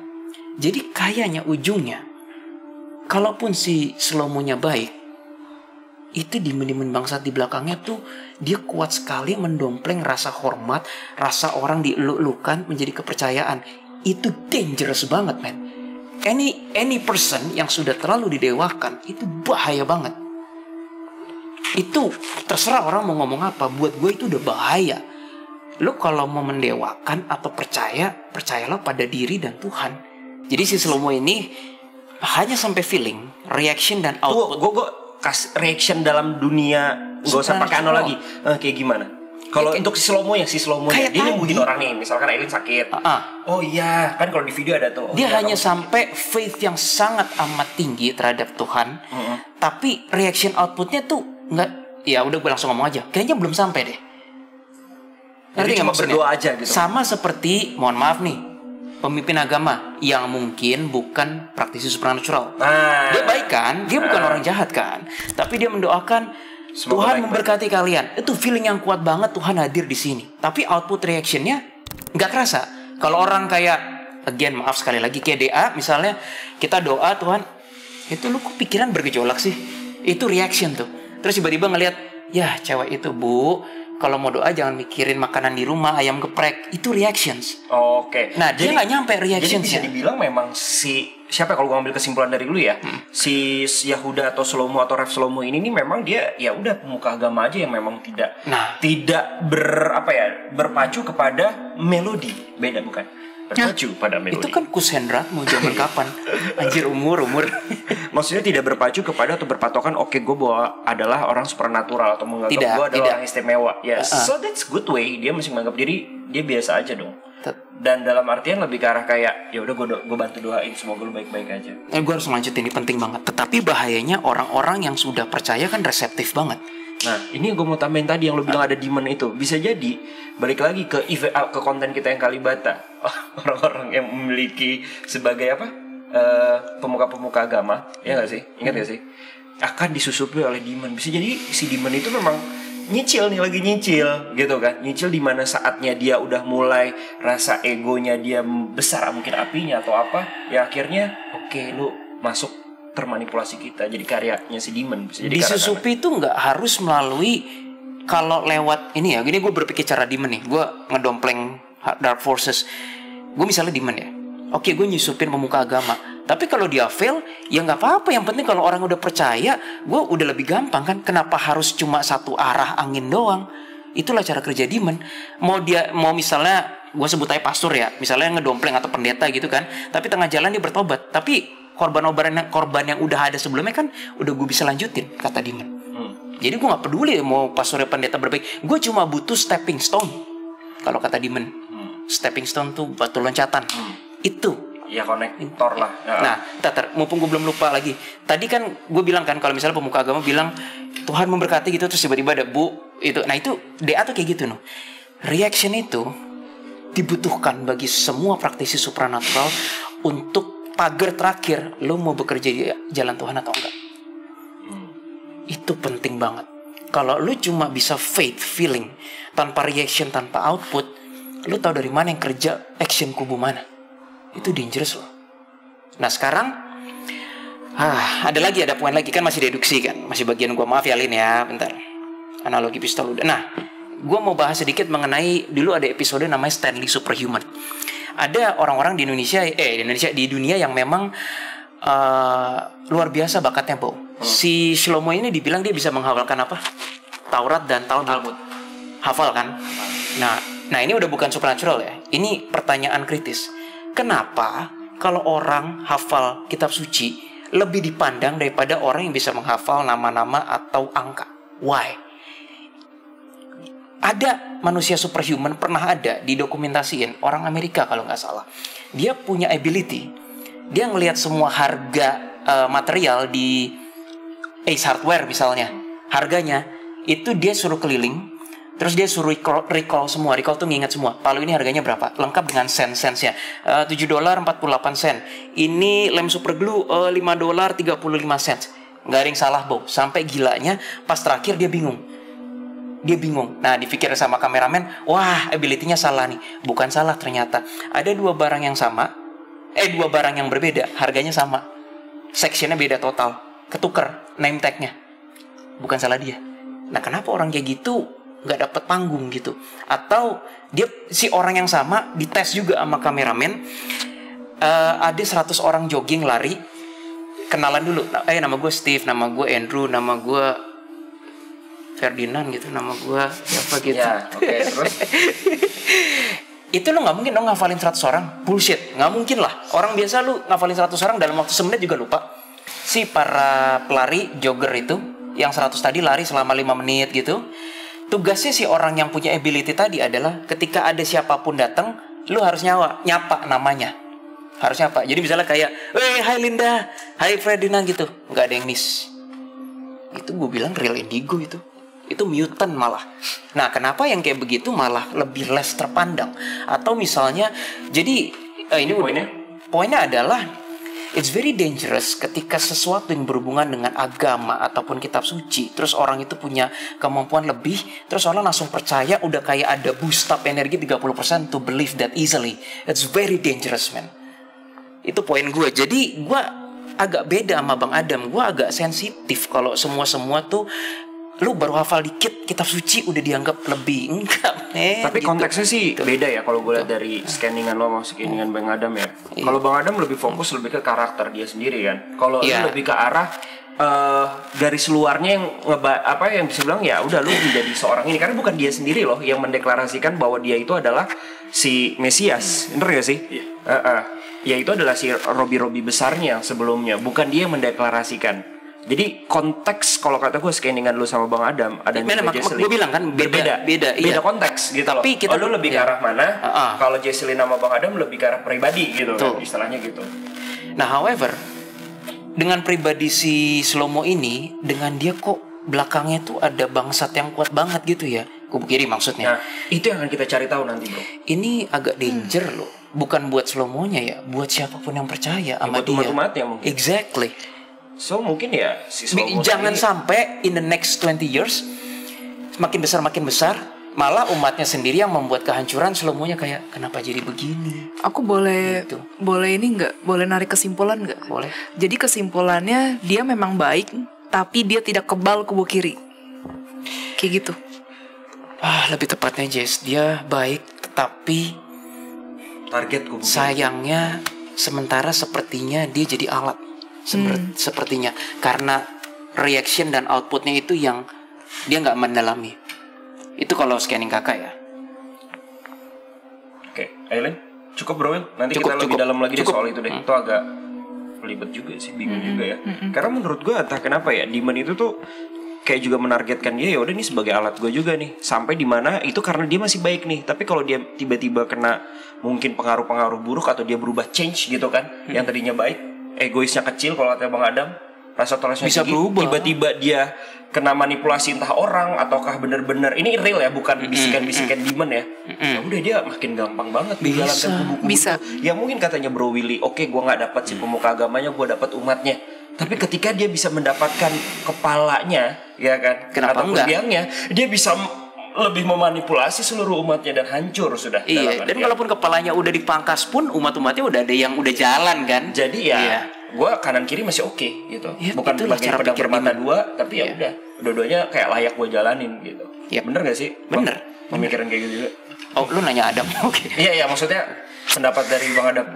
Jadi kayaknya ujungnya, kalaupun si Shlomo-nya baik, itu demon-demon bangsat di belakangnya tuh dia kuat sekali mendompleng rasa hormat, rasa orang dieluk-elukan menjadi kepercayaan. Itu dangerous banget, man. Any person yang sudah terlalu didewakan itu bahaya banget. Itu terserah orang mau ngomong apa, buat gue itu udah bahaya. Lu kalau mau mendewakan atau percayalah pada diri dan Tuhan. Jadi si Shlomo ini hanya sampai feeling, reaction dan output. Gue reaction dalam dunia, gak usah pakai analogi. Kayak gimana? Kalau untuk si Shlomo ya, dia nyembuhin orang nih, misalkan Aileen sakit. Oh iya, kan kalau di video ada tuh. Dia hanya sampai faith yang sangat amat tinggi terhadap Tuhan. Tapi reaction outputnya tuh nggak. Ya udah gue langsung ngomong aja. Kayaknya belum sampai deh. Jadi nggak cuma maksudnya? berdoa aja gitu. Sama seperti, mohon maaf nih, pemimpin agama yang mungkin bukan praktisi supernatural. Nah, Dia baik kan, dia bukan orang jahat kan, tapi dia mendoakan Semoga Tuhan baik-baik. memberkati kalian. Itu feeling yang kuat banget, Tuhan hadir di sini. Tapi output reactionnya nggak kerasa. Kalau orang kayak, again maaf sekali lagi, kayak DA misalnya, kita doa Tuhan, itu lu kok pikiran bergejolak sih? Itu reaction tuh. Terus tiba-tiba ngelihat, ya cewek itu bu, kalau mau doa jangan mikirin makanan di rumah, ayam geprek. Itu reactions. Oke. Nah, dia nggak nyampe Jadi bisa reactionsnya. dibilang memang siapa kalau gue ambil kesimpulan dari lu ya, si Yahuda atau Shlomo atau Rev Shlomo ini nih memang dia ya udah pemuka agama aja yang memang tidak Nah. berpacu kepada melodi, beda bukan? Berpacu pada melodi. Itu kan Kushendra mau zaman kapan? Anjir umur. Maksudnya tidak berpacu kepada atau berpatokan oke gue bahwa adalah orang supernatural atau menganggap Tidak, gue adalah tidak. orang istimewa. Ya, so that's good way. Dia masih menganggap diri dia biasa aja dong. Tet- Dan dalam artian lebih ke arah kayak ya udah gue bantu doain semoga lu baik-baik aja. Gue harus lanjutin, ini penting banget. Tetapi bahayanya orang-orang yang sudah percaya kan reseptif banget. Nah, ini gue mau tambahin tadi yang lu bilang ada demon itu. Bisa jadi balik lagi ke konten kita yang Kalibata. Orang-orang yang memiliki sebagai apa? Pemuka-pemuka agama, ya nggak sih? Ingat gak sih? Akan disusupi oleh demon. Bisa jadi si demon itu memang nyicil nih, lagi nyicil gitu kan. Nyicil di mana saatnya dia udah mulai rasa egonya dia besar, mungkin apinya atau apa. Ya akhirnya oke, lu masuk termanipulasi kita jadi karyanya si demon. Bisa jadi Disusupi itu nggak harus melalui, kalau lewat ini ya. Gini gue berpikir cara demon nih. Gue ngedompleng dark forces. Gue misalnya demon ya. Oke, gue nyusupin pemuka agama. Tapi kalau dia fail, ya nggak apa-apa. Yang penting kalau orang udah percaya, gue udah lebih gampang kan. Kenapa harus cuma satu arah angin doang? Itulah cara kerja demon. Mau misalnya, gue sebut aja pastor ya. Misalnya ngedompleng atau pendeta gitu kan. Tapi tengah jalan dia bertobat. Tapi korban yang udah ada sebelumnya kan udah gue bisa lanjutin, kata demon. Jadi gue nggak peduli mau pastor pendeta berbaik. Gue cuma butuh stepping stone. Kalau kata demon, stepping stone tuh batu loncatan. Itu. ya konektor lah. Nah, mumpung gue belum lupa lagi. Tadi kan gue bilang kan kalau misalnya pemuka agama bilang Tuhan memberkati gitu, terus tiba-tiba ada bu itu. Nah itu DA tuh kayak gitu noh. Reaction itu dibutuhkan bagi semua praktisi supranatural untuk pagar terakhir, lo mau bekerja di jalan Tuhan atau enggak. Itu penting banget. Kalau lo cuma bisa faith, feeling, tanpa reaction, tanpa output, lo tahu dari mana yang kerja, action kubu mana. Itu dangerous loh. Nah sekarang ada poin lagi kan, masih deduksi kan, masih bagian gua, maaf ya Lin ya, bentar. Analogi pistol udah. Nah, gua mau bahas sedikit mengenai, dulu ada episode namanya Stanley Superhuman. Ada orang-orang di di dunia yang memang luar biasa bakatnya, Bo. Si Shlomo ini dibilang dia bisa menghafalkan apa? Taurat dan Talmud. Hafal kan? Nah ini udah bukan supernatural ya. Ini pertanyaan kritis. Kenapa kalau orang hafal kitab suci lebih dipandang daripada orang yang bisa menghafal nama-nama atau angka? Why? Ada manusia superhuman, pernah ada didokumentasiin, orang Amerika kalau nggak salah. Dia punya ability. Dia ngelihat semua harga material di Ace Hardware misalnya. Harganya itu dia suruh keliling. Terus dia suruh recall semua. Recall tuh nginget semua. Palu ini harganya berapa? Lengkap dengan sen-sensnya. $7.48. Ini lem super glue $5.35. Nggak ada yang salah, Bo. Sampai gilanya pas terakhir dia bingung. Nah dipikir sama kameramen, wah ability-nya salah nih. Bukan salah ternyata. Ada dua barang yang sama. Dua barang yang berbeda. Harganya sama. Sectionnya beda total. Ketuker name tag-nya. Bukan salah dia. Nah kenapa orang kayak gitu nggak dapat panggung gitu? Atau si orang yang sama dites juga sama kameramen. Ada 100 orang jogging lari, kenalan dulu. Nama gue Steve, nama gue Andrew, nama gue Ferdinand gitu, nama gue siapa gitu. Ya, oke, terus itu lo nggak mungkin dong ngafalin 100 orang. Bullshit, nggak mungkin lah. Orang biasa lu ngafalin 100 orang dalam waktu semenit juga lupa. Si para pelari jogger itu yang 100 tadi lari selama 5 menit gitu. Tugasnya si orang yang punya ability tadi adalah ketika ada siapapun datang, lu harus nyapa namanya. Harus nyapa. Jadi misalnya kayak, hai Linda, hai Ferdinand gitu. Nggak ada yang miss. Itu gue bilang real indigo itu. itu mutant malah. Nah, kenapa yang kayak begitu malah lebih less terpandang? Atau misalnya, jadi ini poinnya adalah it's very dangerous ketika sesuatu yang berhubungan dengan agama ataupun kitab suci, terus orang itu punya kemampuan lebih, terus orang langsung percaya, udah kayak ada boost up energi 30% to believe that easily. It's very dangerous, man. Itu poin gue. Jadi gue agak beda sama Bang Adam. Gue agak sensitif kalau semua tuh lu baru hafal dikit kitab suci udah dianggap lebih. Enggak, Tapi gitu. konteksnya sih beda ya kalau gue lihat dari scanningan lo sama scanningan Bang Adam ya. Iya. Kalau Bang Adam lebih fokus lebih ke karakter dia sendiri kan. Kalau Iya. lu lebih ke arah garis luarnya yang yang bisa bilang ya udah lu menjadi seorang ini, karena bukan dia sendiri loh yang mendeklarasikan bahwa dia itu adalah si Mesias. Bener gak sih? Ya itu adalah si Robi besarnya yang sebelumnya, bukan dia yang mendeklarasikan. Jadi konteks kalau kata gue scanningan lu sama Bang Adam ada gue bilang kan beda iya. konteks gitu Tapi loh. kita lu lebih ke arah mana? Kalau Jesselyn sama Bang Adam lebih ke arah pribadi gitu kan, istilahnya gitu. Nah, however, dengan pribadi si Slomo ini, dengan dia kok belakangnya tuh ada bangsat yang kuat banget gitu ya. Kubu kiri maksudnya. Nah, itu yang akan kita cari tahu nanti, bro. Ini agak danger loh. Bukan buat Slomonya ya, buat siapapun yang percaya sama buat dia. umat-umatnya mungkin. Exactly. So mungkin ya si Slomo Jangan ini, sampai in the next 20 years makin besar malah umatnya sendiri yang membuat kehancuran. Slomonya kayak kenapa jadi begini. Aku boleh Gitu. boleh ini nggak? Boleh narik kesimpulan nggak? Boleh. Jadi kesimpulannya dia memang baik, tapi dia tidak kebal kubu kiri. Kayak gitu. Lebih tepatnya Jess, dia baik tapi target kubu sayangnya sementara sepertinya dia jadi alat. Sepertinya karena reaction dan outputnya itu yang dia nggak mendalami. Itu kalau scanning kakak ya. Oke, Aileen, cukup bro. Nanti Cukup, kita lebih cukup. dalam lagi deh Cukup. soal itu deh. Itu agak belibet juga sih, bingung juga ya. Karena menurut gue entah kenapa ya, Demon itu tuh kayak juga menargetkan dia, ya udah nih sebagai alat gue juga nih. Sampai di mana itu karena dia masih baik nih. Tapi kalau dia tiba-tiba kena mungkin pengaruh-pengaruh buruk atau dia berubah change gitu kan, yang tadinya baik, egoisnya kecil kalau kata Bang Adam, rasa toleransinya Bisa tinggi, berubah. tiba-tiba dia kena manipulasi entah orang ataukah benar-benar ini real ya, bukan bisikan-bisikan demon ya. Ya udah dia makin gampang banget menjalankan kubu-kubu Bisa. itu. Yang mungkin katanya Bro Willy, oke gue nggak dapat si pemuka agamanya, gue dapat umatnya. Tapi ketika dia bisa mendapatkan kepalanya, ya kan, Kenapa ataupun enggak? biangnya, dia bisa lebih memanipulasi seluruh umatnya dan hancur sudah. Iya, dalam dan artian. kalaupun kepalanya udah dipangkas pun umat-umatnya udah ada yang udah jalan kan. Jadi ya, Iya. gue kanan kiri masih oke gitu. Ya, Bukan itulah sebagai cara pedang pikir bermata Demon. dua, tapi ya Iya. udah, dua-duanya kayak layak gue jalanin gitu. Yap. Bener gak sih? Bener. Pemikiran kayak gitu juga. Oh, lu nanya Adam. Oke. Iya, maksudnya pendapat dari Bang Adam.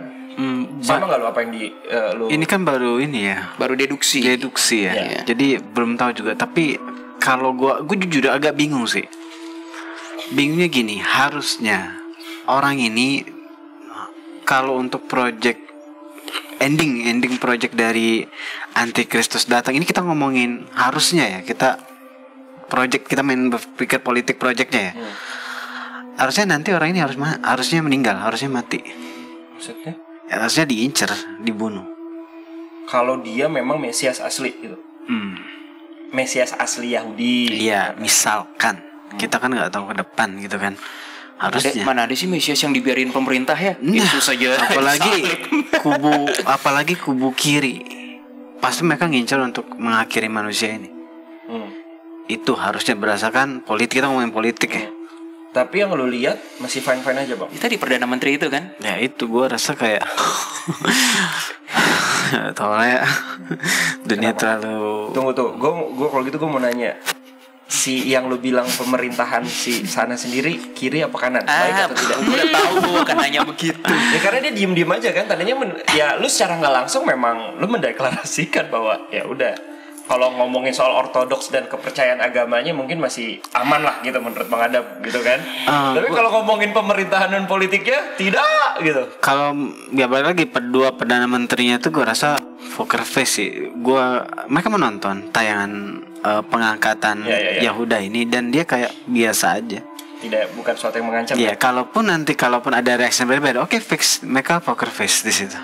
Sama nggak lo apa yang di lo? Ini kan baru ini ya, Baru deduksi. deduksi ya. Iya. Jadi belum tahu juga. Tapi kalau gue jujur agak bingung sih. Bingungnya gini, harusnya orang ini kalau untuk project ending project dari Antikristus datang ini, kita ngomongin harusnya ya, kita main berpikir politik projectnya ya. Harusnya nanti orang ini harusnya meninggal, harusnya mati. Maksudnya? Harusnya diincer, dibunuh. Kalau dia memang Mesias asli gitu. Mesias asli Yahudi. Iya, misalkan kita kan nggak tahu ke depan gitu kan. Harusnya. Mana ada sih Mesias yang dibiarin pemerintah ya? Nah, Itu saja. apalagi kubu kiri. Pasti mereka ngincar untuk mengakhiri manusia ini. Itu harusnya berdasarkan politik, kita ngomongin politik ya. Tapi yang lo lihat masih fine-fine aja bang. Kita di Perdana Menteri itu kan? Ya itu gue rasa kayak soalnya dunia terlalu. Tunggu tuh, gue kalau gitu gue mau nanya, si yang lu bilang pemerintahan si sana sendiri kiri apa kanan, baik atau tidak? Gue udah tahu gue akan nanya begitu. Ya karena dia diem aja kan, tadinya ya lu secara nggak langsung memang lu mendeklarasikan bahwa ya udah, kalau ngomongin soal ortodoks dan kepercayaan agamanya mungkin masih aman lah gitu menurut Bang Adam gitu kan. Tapi kalau ngomongin pemerintahan dan politiknya tidak gitu. Kalau ya balik lagi kedua perdana menterinya tuh gue rasa poker face sih. Mereka menonton tayangan pengangkatan Ya. Yahuda ini dan dia kayak biasa aja. Tidak, bukan suatu yang mengancam. Ya kalaupun ada reaksi yang berbeda, oke fix mereka poker face di situ.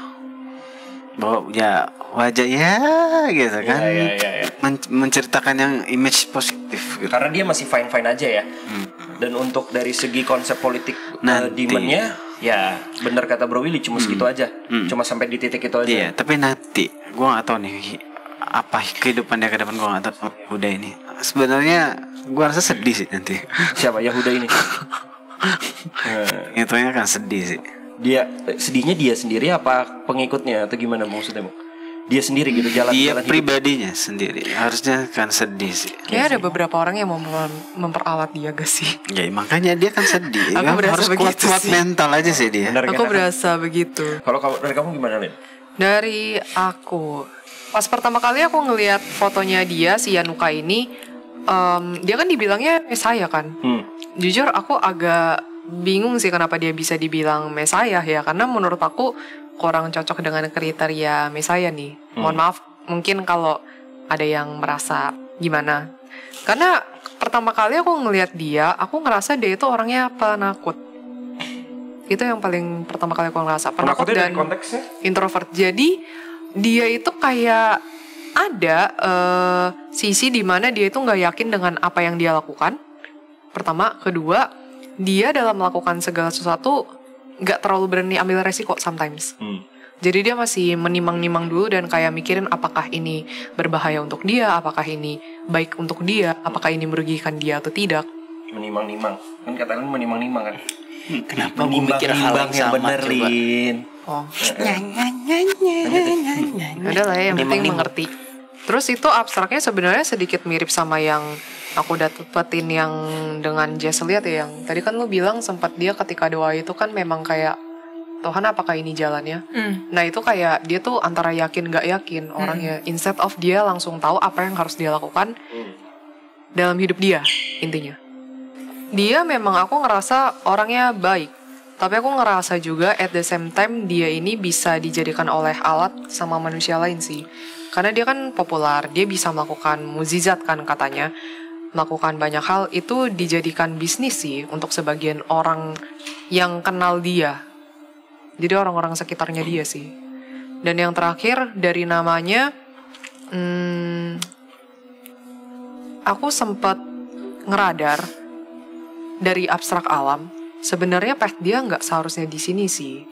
Bahwa ya wajah ya gitu kan. Ya. menceritakan yang image positif gitu. Karena dia masih fine aja ya. Dan untuk dari segi konsep politik demandnya, ya benar kata Bro Willy, cuma segitu aja. Cuma sampai di titik itu aja. Iya, tapi nanti gue nggak tahu nih apa kehidupan dia ke depan, gue nggak tahu sama Yahuda ini. Sebenarnya gue rasa sedih sih nanti. Siapa Yahuda ini? Itunya kan sedih sih. Dia sedihnya dia sendiri apa pengikutnya atau gimana maksudnya, Bang? Dia sendiri gitu Dia jalan pribadinya sendiri harusnya kan sedih sih. Kayak ada beberapa orang yang mau memperalat dia gak sih? Ya makanya dia kan sedih. Aku Kan berasa harus begitu kuat sih. mental aja sih dia. Benar, Aku kan? berasa begitu. Kalau dari kamu gimana, Lin? Dari aku, pas pertama kali aku ngelihat fotonya dia, si Yanuka ini, dia kan dibilangnya Mesaya kan. Jujur aku agak bingung sih kenapa dia bisa dibilang Mesaya ya, karena menurut aku kurang cocok dengan kriteria Mesaya nih. Mohon maaf, mungkin kalau ada yang merasa gimana. Karena pertama kali aku ngelihat dia, aku ngerasa dia itu orangnya penakut. Itu yang paling pertama kali aku ngerasa penakut Penakutnya dan dari konteksnya? introvert. Jadi dia itu kayak ada sisi dimana dia itu nggak yakin dengan apa yang dia lakukan. Pertama, kedua, dia dalam melakukan segala sesuatu nggak terlalu berani ambil resiko sometimes. Jadi dia masih menimang-nimang dulu dan kayak mikirin apakah ini berbahaya untuk dia, apakah ini baik untuk dia, apakah ini merugikan dia atau tidak. Menimang-nimang. Kan katakan menimang-nimang kan. Kenapa gue mikir hal yang yang sama bener, coba? Lin. Oh, udah lah ya, yang penting mengerti. Terus itu abstraknya sebenarnya sedikit mirip sama yang aku udah dapetin yang dengan Jess lihat ya, yang tadi kan lu bilang sempat dia ketika doa itu kan memang kayak Tuhan apakah ini jalannya? Nah itu kayak dia tuh antara yakin gak yakin orangnya. Instead of dia langsung tahu apa yang harus dia lakukan dalam hidup dia intinya. Dia memang aku ngerasa orangnya baik. Tapi aku ngerasa juga at the same time dia ini bisa dijadikan oleh alat sama manusia lain sih. Karena dia kan populer, dia bisa melakukan mukjizat kan katanya. Melakukan banyak hal itu dijadikan bisnis sih untuk sebagian orang yang kenal dia. Jadi orang-orang sekitarnya dia sih. Dan yang terakhir dari namanya, aku sempat ngeradar dari abstrak alam. Sebenarnya path dia nggak seharusnya di sini sih.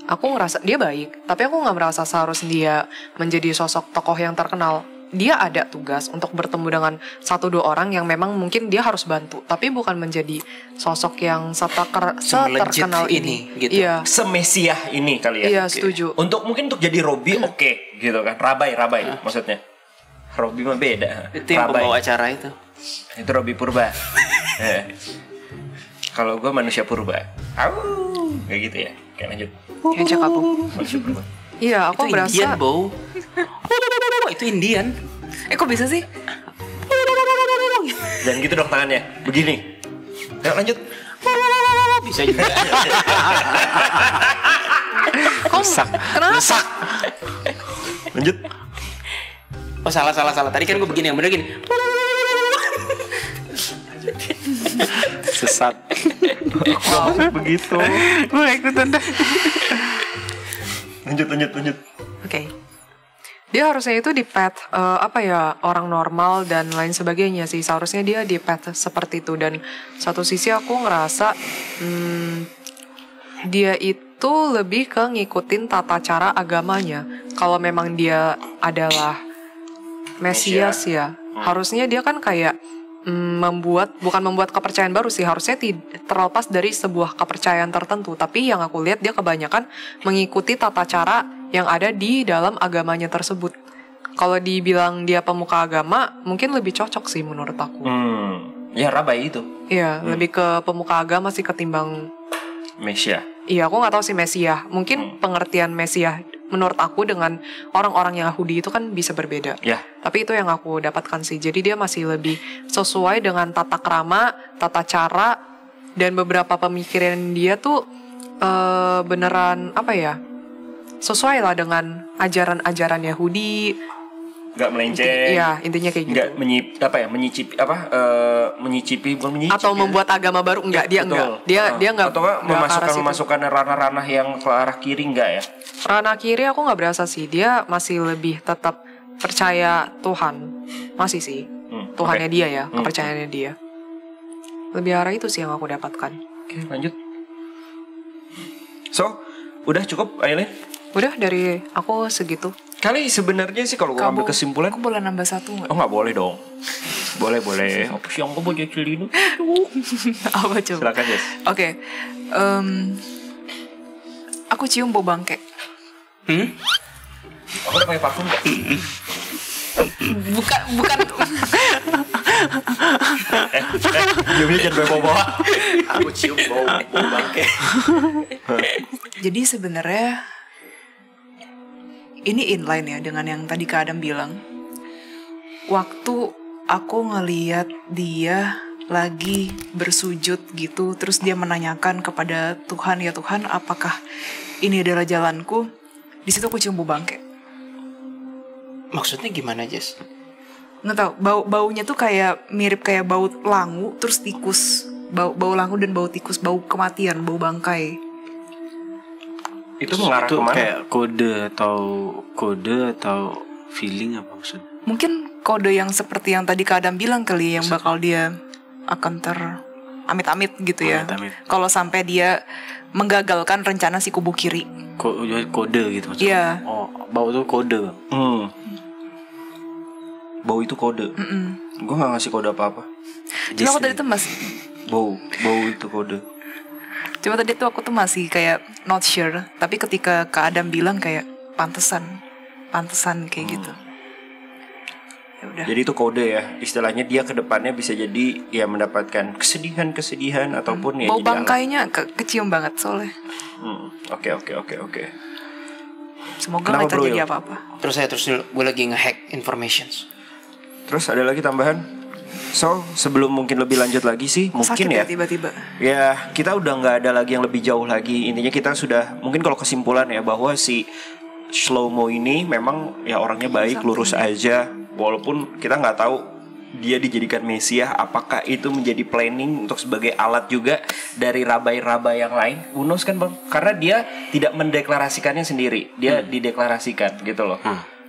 Aku ngerasa dia baik, tapi aku nggak merasa seharusnya dia menjadi sosok tokoh yang terkenal. Dia ada tugas untuk bertemu dengan 1-2 orang yang memang mungkin dia harus bantu, tapi bukan menjadi sosok yang seterkenal ini. gitu. Iya, Semesiah ini kali ya. iya setuju. Mungkin untuk jadi Robby oke, gitu kan. Rabai maksudnya. Robby mah beda. Itu yang Rabai. pembawa acara itu. Itu Robby Purba. Kalau gue manusia purba. Kayak gitu ya. Kayak lanjut. Yang cakap Bu. Manusia purba. Iya, aku Itu berasa. Indian, Bow. Itu Indian. Kok bisa sih? Jangan gitu dong tangannya. Begini. Ayo lanjut. Bisa juga. Kenapa? Lanjut. Oh salah. Tadi kan gue begini, yang bener gini. Sesat. Begitu. Gue ikutan dah. Lanjut. Oke. Dia harusnya itu di path orang normal dan lain sebagainya sih. Seharusnya dia di path seperti itu. Dan satu sisi aku ngerasa dia itu lebih ke ngikutin tata cara agamanya. Kalau memang dia adalah Mesias ya, harusnya dia kan kayak bukan membuat kepercayaan baru sih, harusnya terlepas dari sebuah kepercayaan tertentu. Tapi yang aku lihat dia kebanyakan mengikuti tata cara yang ada di dalam agamanya tersebut. Kalau dibilang dia pemuka agama, mungkin lebih cocok sih menurut aku. Ya Rabai itu. Iya, lebih ke pemuka agama sih ketimbang Mesia. Iya, aku nggak tahu sih Mesiah. Mungkin pengertian Mesiah menurut aku dengan orang-orang Yahudi itu kan bisa berbeda. Ya. Tapi itu yang aku dapatkan sih. Jadi dia masih lebih sesuai dengan tata krama, tata cara, dan beberapa pemikiran dia tuh beneran sesuai lah dengan ajaran-ajaran Yahudi. Nggak melenceng. Iya, intinya kayak gitu. Nggak menyicipi bukan menyicipi. Atau membuat agama baru enggak, dia Betul. enggak. Dia enggak. Atau nggak memasukkan ranah-ranah yang ke arah kiri enggak ya? Ranah kiri aku nggak berasa sih. Dia masih lebih tetap percaya Tuhan. Masih sih. Tuhannya dia ya, kepercayaannya dia. Lebih arah itu sih yang aku dapatkan. Oke, lanjut. So, udah cukup Aileen? Udah dari aku segitu. Kali sebenarnya sih kalau gue ambil kesimpulan, Aku boleh nambah satu nggak? oh nggak boleh dong. Boleh. Apa sih yang gue mau jadi Apa coba? Silakan Jess. Oke. Aku cium bau bangke. Aku udah pakai parfum kok. Bukan. Dia jangan bawa-bawa. Aku cium bau bangke. Jadi sebenarnya ini inline ya dengan yang tadi Kak Adam bilang. Waktu aku ngeliat dia lagi bersujud gitu, terus dia menanyakan kepada Tuhan, ya Tuhan, apakah ini adalah jalanku? Di situ aku cium bau bangke. Maksudnya gimana, Jess? Nggak tahu, baunya tuh kayak mirip kayak bau langu, terus tikus, bau langu dan bau tikus, bau kematian, bau bangkai. Itu mengarah Itu kemana? kayak kode atau feeling apa maksudnya? Mungkin kode yang seperti yang tadi Kak Adam bilang kali, yang bakal dia akan amit-amit gitu ya. Amit-amit. Kalau sampai dia menggagalkan rencana si kubu kiri. Kode gitu maksudnya. Iya. Oh, bau tuh kode, Bang. Bau itu kode. Gue nggak ngasih kode apa-apa. Cuma aku tadi tuh Bau itu kode. aku tuh masih kayak not sure. Tapi ketika Kak Adam bilang kayak pantesan kayak gitu. Ya udah. Jadi itu kode ya. Istilahnya dia ke depannya bisa jadi ya mendapatkan kesedihan ataupun ya Bau jadi alat. bangkainya kecium banget soalnya. Oke. Semoga Kenapa, nggak terjadi bro? apa-apa. Terus gue lagi nge-hack informations. Terus ada lagi tambahan? So sebelum mungkin lebih lanjut lagi sih, mungkin Sakit ya. tiba-tiba. Ya kita udah nggak ada lagi yang lebih jauh lagi. Intinya kita sudah mungkin kalau kesimpulan ya bahwa si Shlomo ini memang ya orangnya baik, lurus aja. Walaupun kita nggak tahu dia dijadikan Mesias, apakah itu menjadi planning untuk sebagai alat juga dari rabai-rabai yang lain? Who knows kan bang? Karena dia tidak mendeklarasikannya sendiri, dia dideklarasikan gitu loh,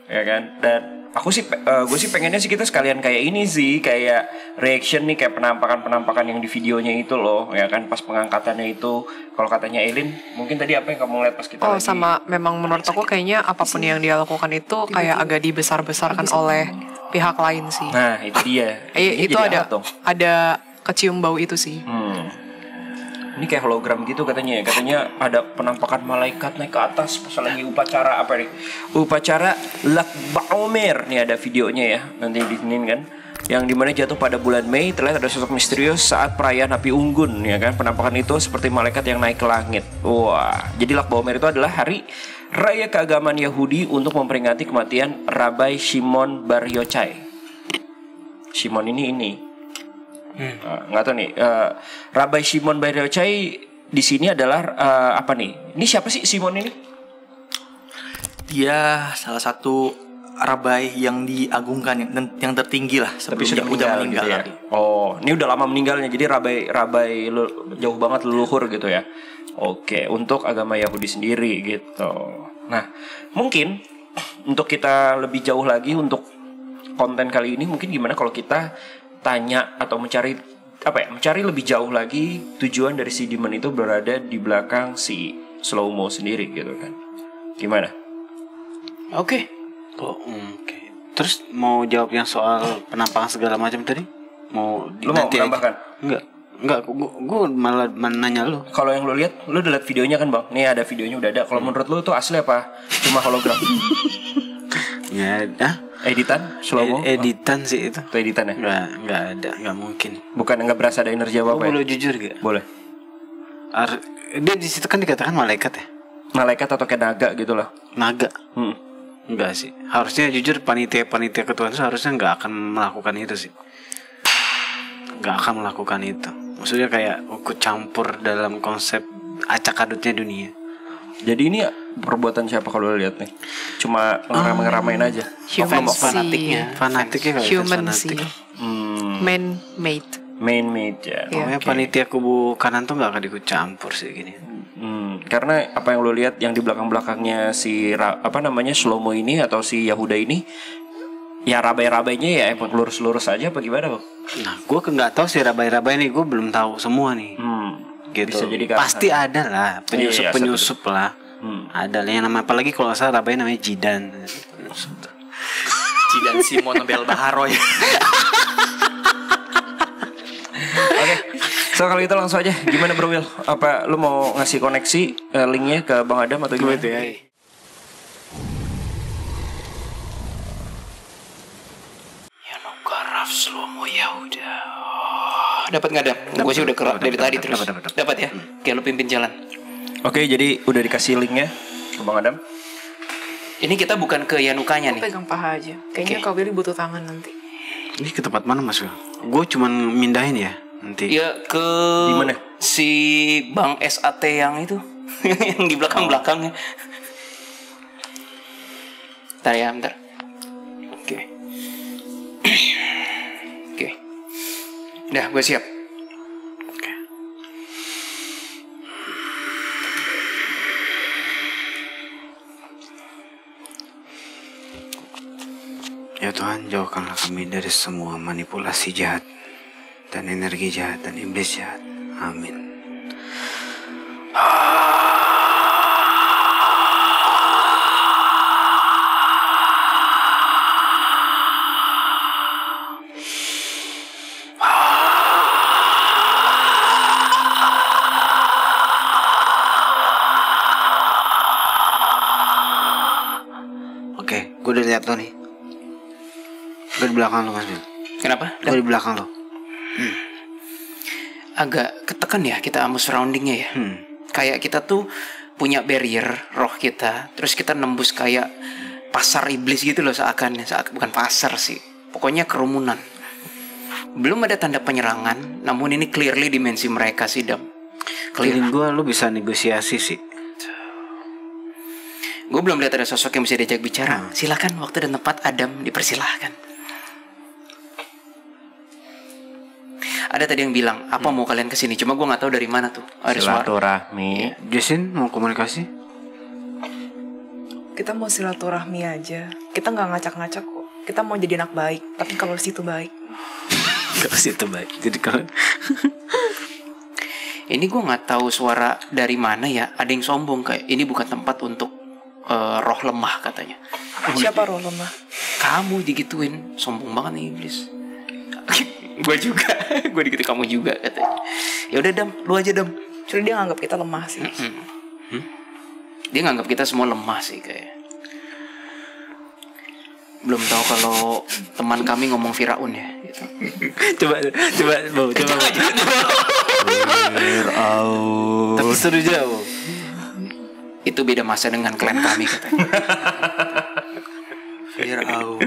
ya kan? Dan gue sih pengennya sih kita sekalian kayak ini sih, kayak reaction nih, kayak penampakan yang di videonya itu loh, ya kan, pas pengangkatannya itu. Kalau katanya Eileen, mungkin tadi apa yang kamu lihat pas kita lagi? Sama memang menurut aku kayaknya apapun yang dia lakukan itu kayak agak dibesar-besarkan oleh pihak lain sih. Nah itu dia. Itu jadi ada apa dong? ada kecium bau itu sih. Ini kayak hologram gitu katanya ya. Katanya ada penampakan malaikat naik ke atas pas lagi upacara apa nih? Upacara Lag Baomer. Nih ada videonya ya. Nanti di sini kan. Yang dimana jatuh pada bulan Mei, terlihat ada sosok misterius saat perayaan Api Unggun, ya kan. Penampakan itu seperti malaikat yang naik ke langit. Wah, jadi Lag Baomer itu adalah hari raya keagamaan Yahudi untuk memperingati kematian Rabbi Shimon Bar Yochai. Shimon ini. Nggak tahu nih. Rabbi Shimon Bar Yochai di sini adalah apa nih? Ini siapa sih Shimon ini? Dia salah satu rabai yang diagungkan, yang tertinggi lah Tapi sebelum sudah dia meninggal gitu ya. tadi. Oh, ini udah lama meninggalnya. Jadi rabai jauh banget leluhur gitu ya. Oke, untuk agama Yahudi sendiri gitu. Nah, mungkin untuk kita lebih jauh lagi untuk konten kali ini, mungkin gimana kalau kita tanya atau mencari lebih jauh lagi tujuan dari si demon itu berada di belakang si Shlomo sendiri gitu kan. Gimana? Oke. Oke. Terus mau jawab yang soal penampakan segala macam tadi? Lu mau menambahkan? Enggak, gue malah nanya lu. Kalau yang lu lihat, lu udah lihat videonya kan bang? Nih ada videonya udah ada. Kalau menurut lu itu asli apa? Cuma hologram? Ya, Editan? Shlomo? editan sih itu. Itu editan ya? Enggak ada, enggak mungkin. Bukan nggak berasa ada energi apa-apa ya? Boleh jujur gak? Boleh. Dia di situ kan dikatakan malaikat ya? Malaikat atau kayak naga gitu loh. Naga. Enggak sih. Harusnya jujur panitia ketuaan itu harusnya enggak akan melakukan itu sih. Enggak akan melakukan itu. Maksudnya kayak ikut campur dalam konsep acak adutnya dunia. Jadi ini perbuatan siapa kalau lihat nih? Cuma ngeramain aja. Human fanatiknya. Fanatiknya kayak Human fanatik. sih. Man-made. Main-made ya. Pokoknya panitia kubu kanan tuh enggak akan ikut campur sih gini. Karena apa yang lo lihat yang di belakang-belakangnya si Shlomo ini atau si Yahuda ini ya rabai-rabainya ya emang lurus-lurus aja apa gimana bang? Nah, gue nggak tahu sih rabai-rabai nih, gue belum tahu semua nih. Gitu. Bisa jadi karena- Pasti ada lah Iya, penyusup lah. Ada lah yang namanya, apalagi kalau nggak salah rabai namanya Jidan. Jidan Simon Bel Baharo ya. Oke, so kalau gitu langsung aja. Gimana Bro Will? Apa lu mau ngasih koneksi linknya ke Bang Adam atau gimana? Gitu ya. Ya nukaraf slomo ya udah. Dapat nggak Dam? Gue sih udah kerak dari tadi terus. Dapat ya? Oke, lu pimpin jalan. Oke, jadi udah dikasih linknya ke Bang Adam. Ini kita bukan ke Yanukanya Aku nih. pegang paha aja. Kayaknya Kak Willy butuh tangan nanti. Ini ke tempat mana Mas? Gue cuman mindahin ya nanti. Ya ke Di mana? si Bang SAT yang itu. Yang di belakang-belakangnya. Bentar ya, bentar. Oke. Oke. Udah, gue siap. Ya Tuhan, jauhkanlah kami dari semua manipulasi jahat dan energi jahat dan iblis jahat. Amin. Oke, gue udah lihat lo nih. Gue di belakang lo Mas Bil. Kenapa? Gue di belakang lo. Agak ketekan ya kita sama surroundingnya ya. Kayak kita tuh punya barrier roh kita, terus kita nembus kayak pasar iblis gitu loh seakan bukan pasar sih, pokoknya kerumunan. Belum ada tanda penyerangan, namun ini clearly dimensi mereka sih Dam. Feeling gue lo bisa negosiasi sih. Gue belum lihat ada sosok yang bisa diajak bicara. Silakan, waktu dan tempat Adam dipersilahkan. Ada tadi yang bilang, apa mau kalian kesini? Cuma gue nggak tahu dari mana tuh. Ada suara. Silaturahmi. Jason mau komunikasi? Kita mau silaturahmi aja. Kita nggak ngacak-ngacak kok. Kita mau jadi anak baik. Tapi kalau di situ baik. Gak sih itu baik. Jadi kalau Ini gue nggak tahu suara dari mana ya. Ada yang sombong kayak ini bukan tempat untuk roh lemah katanya. Siapa roh lemah? Kamu digituin, sombong banget nih iblis. Gue juga, gue digituin kamu juga katanya. Ya udah Dam, lu aja Dam. Jadi dia nganggap kita lemah sih. Dia nganggap kita semua lemah sih kayak. Belum tahu kalau teman kami ngomong Firaun ya gitu. coba Bo, coba. Tapi seru juga Bo. Itu beda masa dengan klan kami katanya. Firaun.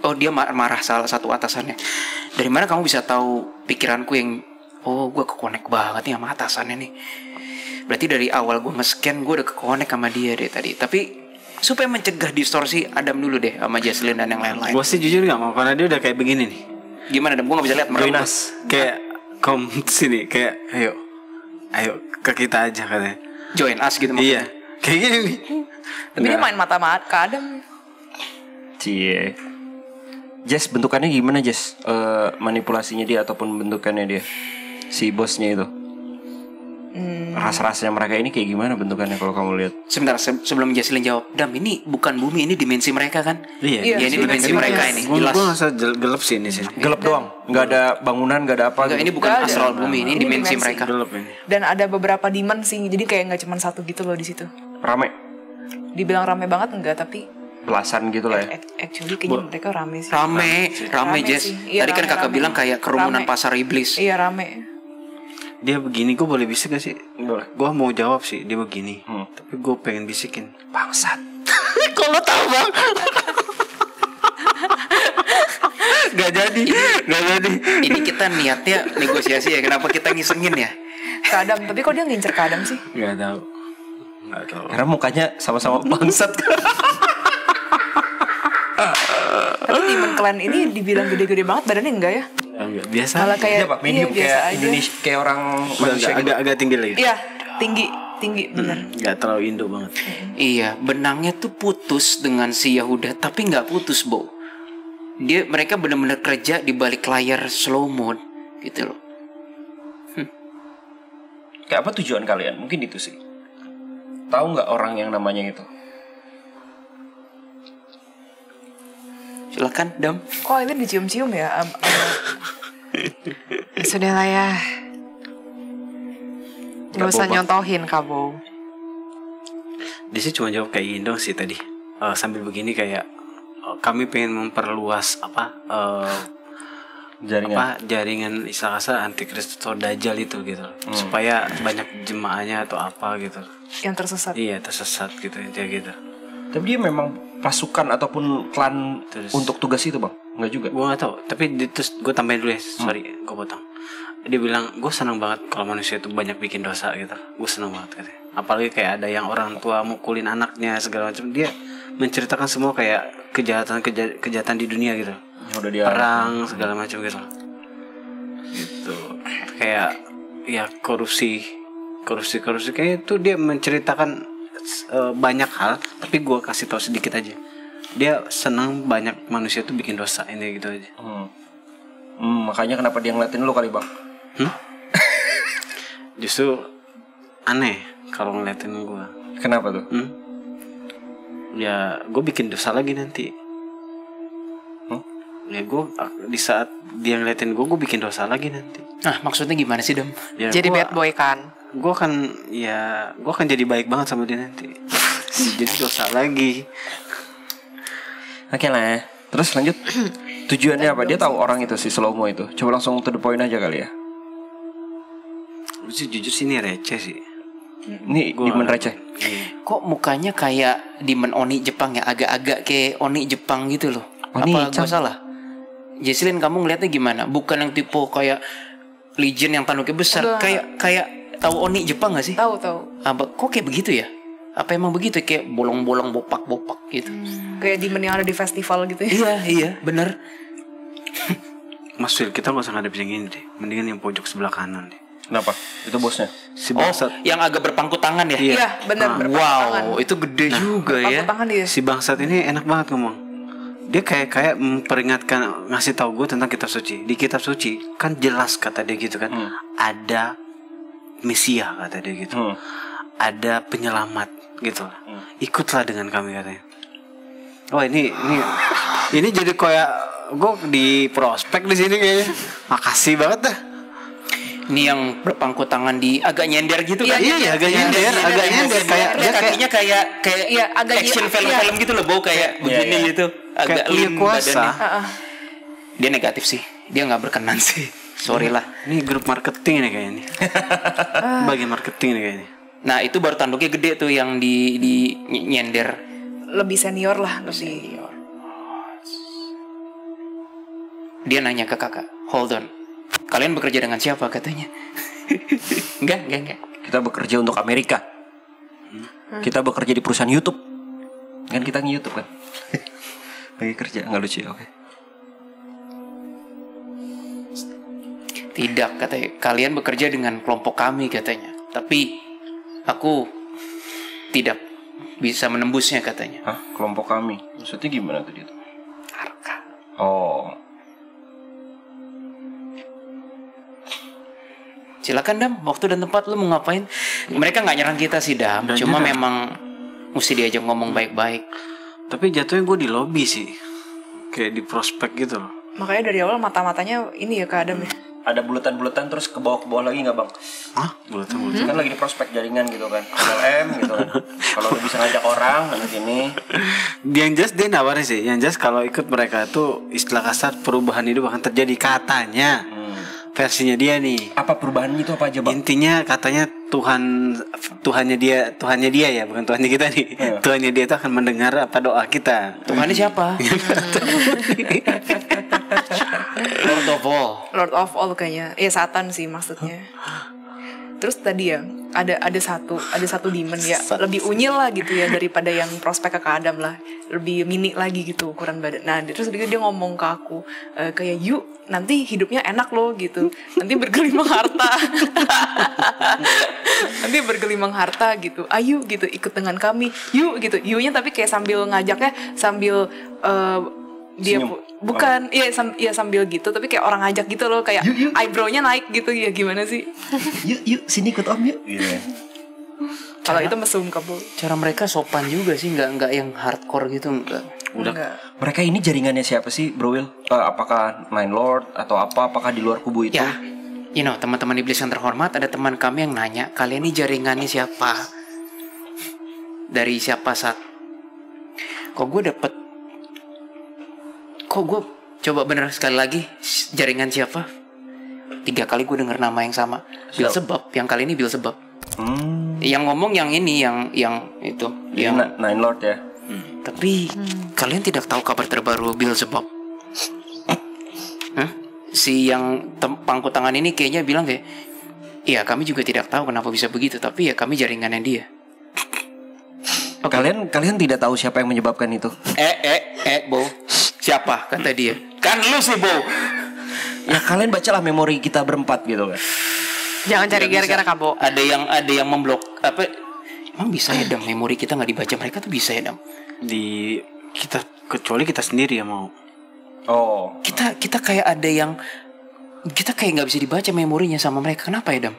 Oh dia marah salah satu atasannya. Dari mana kamu bisa tahu pikiranku yang oh gue kekonek banget nih sama atasannya nih. Berarti dari awal gue nge-scan gue udah kekonek sama dia deh tadi. Tapi supaya mencegah distorsi Adam dulu deh sama Jaslyn dan yang lain-lain. Gue sih jujur gak mau karena dia udah kayak begini nih. Gimana Adam? Gue gak bisa lihat Join mereka. us. Kayak kom sini kayak ayo ke kita aja katanya. Join us gitu maksudnya. Iya. Kayak gini nih. Tapi dia main mata-mata ke Adam. Cie. Jess, bentukannya gimana Jess? Manipulasinya dia ataupun bentukannya dia, si bosnya itu. Ras-rasnya mereka ini kayak gimana bentukannya kalau kamu lihat? Sebentar sebelum Jaslyn jawab, Dam ini bukan bumi, ini dimensi mereka kan? Iya. Ya ini dimensi mereka ini. Gue Jelas. ngerasa gelap sih ini sih. Gelap doang, nggak ada bangunan, nggak ada apa. Enggak, gitu. ini bukan Nggak ada. astral bumi, ini Ini dimensi dimensi. mereka. Gelap ini. Dan ada beberapa dimensi. Jadi kayak nggak cuma satu gitu loh di situ. Rame, Dibilang rame banget enggak, tapi belasan gitu lah ya. actually kayaknya mereka rame sih. Rame Jess. sih. Iya, Tadi kan rame, kakak rame. bilang kayak kerumunan Rame. pasar iblis. Iya rame. Dia begini, gue boleh bisik gak sih? Boleh. Gue mau jawab sih, dia begini. Tapi gue pengen bisikin. Bangsat. Kok lo tau bang? Gak jadi. Ini kita niatnya negosiasi ya. Kenapa kita ngisengin ya? Ke Adam. Tapi kok dia ngincer ke Adam sih? Gak tahu. Karena mukanya sama-sama bangsat. Tapi Demon Clan ini dibilang gede-gede banget, badannya enggak ya? Enggak biasa. Malah kayak Iya Pak, medium biasa kayak aja. Indonesia, kayak orang manusia gitu. agak tinggi lagi. Iya, tinggi bener. Gak terlalu Indo banget. Iya, benangnya tuh putus dengan si Yahuda, tapi nggak putus, Bo. Mereka benar-benar kerja di balik layar slow mode gitu loh. Kayak apa tujuan kalian? Mungkin itu sih. Tahu nggak orang yang namanya itu? Silakan, Dam. Kok ini dicium-cium ya? Sudahlah ya. Gak usah nyontohin kamu. Dia sih cuma jawab kayak gini dong sih tadi. Sambil begini kayak kami pengen memperluas jaringan istilah kasar antikristus atau dajjal itu gitu. Supaya banyak jemaahnya atau apa gitu. Yang tersesat. Iya, tersesat gitu intinya gitu. Tapi dia memang pasukan ataupun klan untuk tugas itu, Bang? Enggak juga. Gue gak tahu, tapi terus gue tambahin dulu ya. Sorry, gue potong. Dia bilang, gue senang banget kalau manusia itu banyak bikin dosa gitu. Gue senang banget katanya. Apalagi kayak ada yang orang tua mukulin anaknya segala macam. Dia menceritakan semua kayak kejahatan di dunia gitu. Udah dia perang segala macam gitu. Gitu. Kayak ya korupsi kayak itu dia menceritakan banyak hal, tapi gue kasih tahu sedikit aja. Dia senang banyak manusia tuh bikin dosa ini gitu aja. Makanya kenapa dia ngeliatin lu kali, Bang? Justru aneh kalau ngeliatin gue. Kenapa tuh? Ya gue bikin dosa lagi nanti. Ya gue di saat dia ngeliatin gue bikin dosa lagi nanti. Nah, maksudnya gimana sih, Dam? Ya, Jadi bad boy kan? Gue akan jadi baik banget sama dia nanti. Jadi dosa lagi. Oke lah. Terus lanjut. Tujuannya apa? Dia tahu orang itu si Slow-mo itu. Coba langsung to the point aja kali ya. Jujur sih ini receh sih. Ini demon receh. Kok mukanya kayak demon Oni Jepang ya? Agak-agak kayak Oni Jepang gitu loh. Oni, apa gue salah? Jesslyn, kamu ngeliatnya gimana? Bukan yang tipe kayak Legion yang tanduknya besar. Kayak tahu Oni Jepang gak sih? Tahu. Kok kayak begitu ya? Apa emang begitu? Kayak bolong-bolong, bopak-bopak gitu. Kayak demon yang ada di festival gitu ya. Iya, bener. Mas Phil, kita gak usah ngadepin yang ini deh. Mendingan yang pojok sebelah kanan deh. Kenapa? Itu bosnya. Si bangsat. Yang agak berpangku tangan ya? Iya, benar. Wow, itu gede juga ya. Berpangku tangan dia. Si bangsat ini enak banget ngomong. Dia kayak memperingatkan, ngasih tahu gue tentang kitab suci. Di kitab suci kan jelas kata dia gitu kan. Ada Mesia kata dia gitu. Ada penyelamat gitu. Ikutlah dengan kami katanya. Wah ini jadi kayak gue di prospek di sini kayaknya. Makasih banget dah. Ini yang berpangku tangan di agak nyender gitu kan? Iya, agak nyender kayak dia kakinya kayak iya, agak action film-film gitu loh, bau kayak begini gitu. Agak lean kuasa. badannya. Dia negatif sih. Dia nggak berkenan sih. Sorry lah. Ini grup marketing nih kayaknya nih. Bagian marketing nih kayaknya. Nah, itu baru tanduknya gede tuh yang di nyender. Lebih senior lah, lebih. Dia nanya ke kakak, "Hold on. Kalian bekerja dengan siapa?" katanya. Enggak. Kita bekerja untuk Amerika. Kita bekerja di perusahaan YouTube. Kan kita nge-YouTube kan. Lagi kerja, nggak lucu ya? Oke. Tidak, katanya. Kalian bekerja dengan kelompok kami katanya. Tapi aku tidak bisa menembusnya katanya. Hah? Kelompok kami? Maksudnya gimana tuh dia tuh? Harga. Oh. Silakan Dam, waktu dan tempat lu mau ngapain? Mereka nggak nyerang kita sih Dam, cuma memang mesti diajak ngomong baik-baik. Tapi jatuhnya gue di lobby sih, kayak di prospek gitu loh. Makanya dari awal mata-matanya ini ya ke Adam ya. Ada bulatan-bulatan terus ke bawah lagi nggak, Bang? Hah? Bulatan. Kan lagi di prospek jaringan gitu kan, LM gitu kan. Kalau lu bisa ngajak orang nanti sini. Yang jelas dia nawarin sih. Yang jelas kalau ikut mereka tuh istilah kasar perubahan hidup akan terjadi katanya. Versinya dia nih. Apa perubahan itu apa aja, Bang? Intinya katanya Tuhannya dia ya, bukan Tuhannya kita nih. Tuhannya dia itu akan mendengar apa doa kita. Tuhannya siapa? Lord of all kayaknya. Satan sih maksudnya. Terus tadi ya ada satu demon ya, lebih unyil lah gitu ya daripada yang prospek kakak Adam lah, lebih mini lagi gitu ukuran badan. Nah terus dia ngomong ke aku kayak yuk nanti hidupnya enak loh gitu, nanti bergelimang harta, nanti bergelimang harta gitu, ayo gitu ikut dengan kami, yuk gitu, yuknya tapi kayak sambil ngajaknya sambil dia bukan, iya sambil gitu, tapi kayak orang ngajak gitu loh, kayak eyebrow-nya naik gitu ya, gimana sih? Yuk sini ikut om yuk. Kalau itu mesum kamu. Cara mereka sopan juga sih, nggak yang hardcore gitu, enggak. Enggak. Mereka ini jaringannya siapa sih, Bro Will? Apakah Nine Lord atau apa? Apakah di luar kubu itu? Ya, teman-teman iblis yang terhormat, ada teman kami yang nanya, kalian ini jaringannya siapa? Dari siapa saat? Kok gue coba bener sekali lagi, jaringan siapa? 3 kali gue denger nama yang sama, Beelzebub. Yang kali ini Beelzebub. Yang ngomong yang ini, yang itu, yang Nine Lord ya. Tapi kalian tidak tahu kabar terbaru Beelzebub? Si yang pangku tangan ini kayaknya bilang kayak, iya kami juga tidak tahu kenapa bisa begitu, tapi ya kami jaringannya dia. Kalian tidak tahu siapa yang menyebabkan itu? Bo, siapa kata dia? Kan lu sih, Bo. Ya kalian bacalah memori kita berempat gitu kan. Jangan cari gara-gara kamu. Ada yang memblok apa? Emang bisa ya, Dam, memori kita nggak dibaca, mereka tuh bisa ya, Dam? Kecuali kita sendiri yang mau. Oh, Kita kayak ada yang kita kayak nggak bisa dibaca memorinya sama mereka. Kenapa ya, Dam?